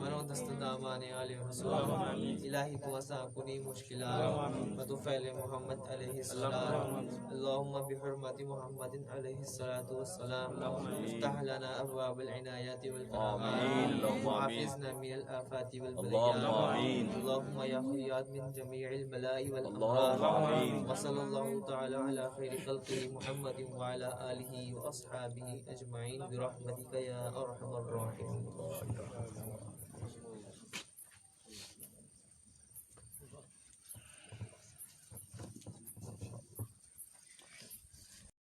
منو دست دامان آل رسول الہی تو آسان کنی مشکلات مدو فعل محمد علیہ السلام اللہم بحرمت محمد علیہ السلام افتح لنا ابواب العنایات والکرامات وحافظنا من الآفات والبلیات اللہم یا خیاد من جمیع البلاء والامراض وصلی اللہ تعالی علی خیر خلقہ محمد وعلى آلہ واصحابہ اجمعین برحمتک یا ارحم الراحمین.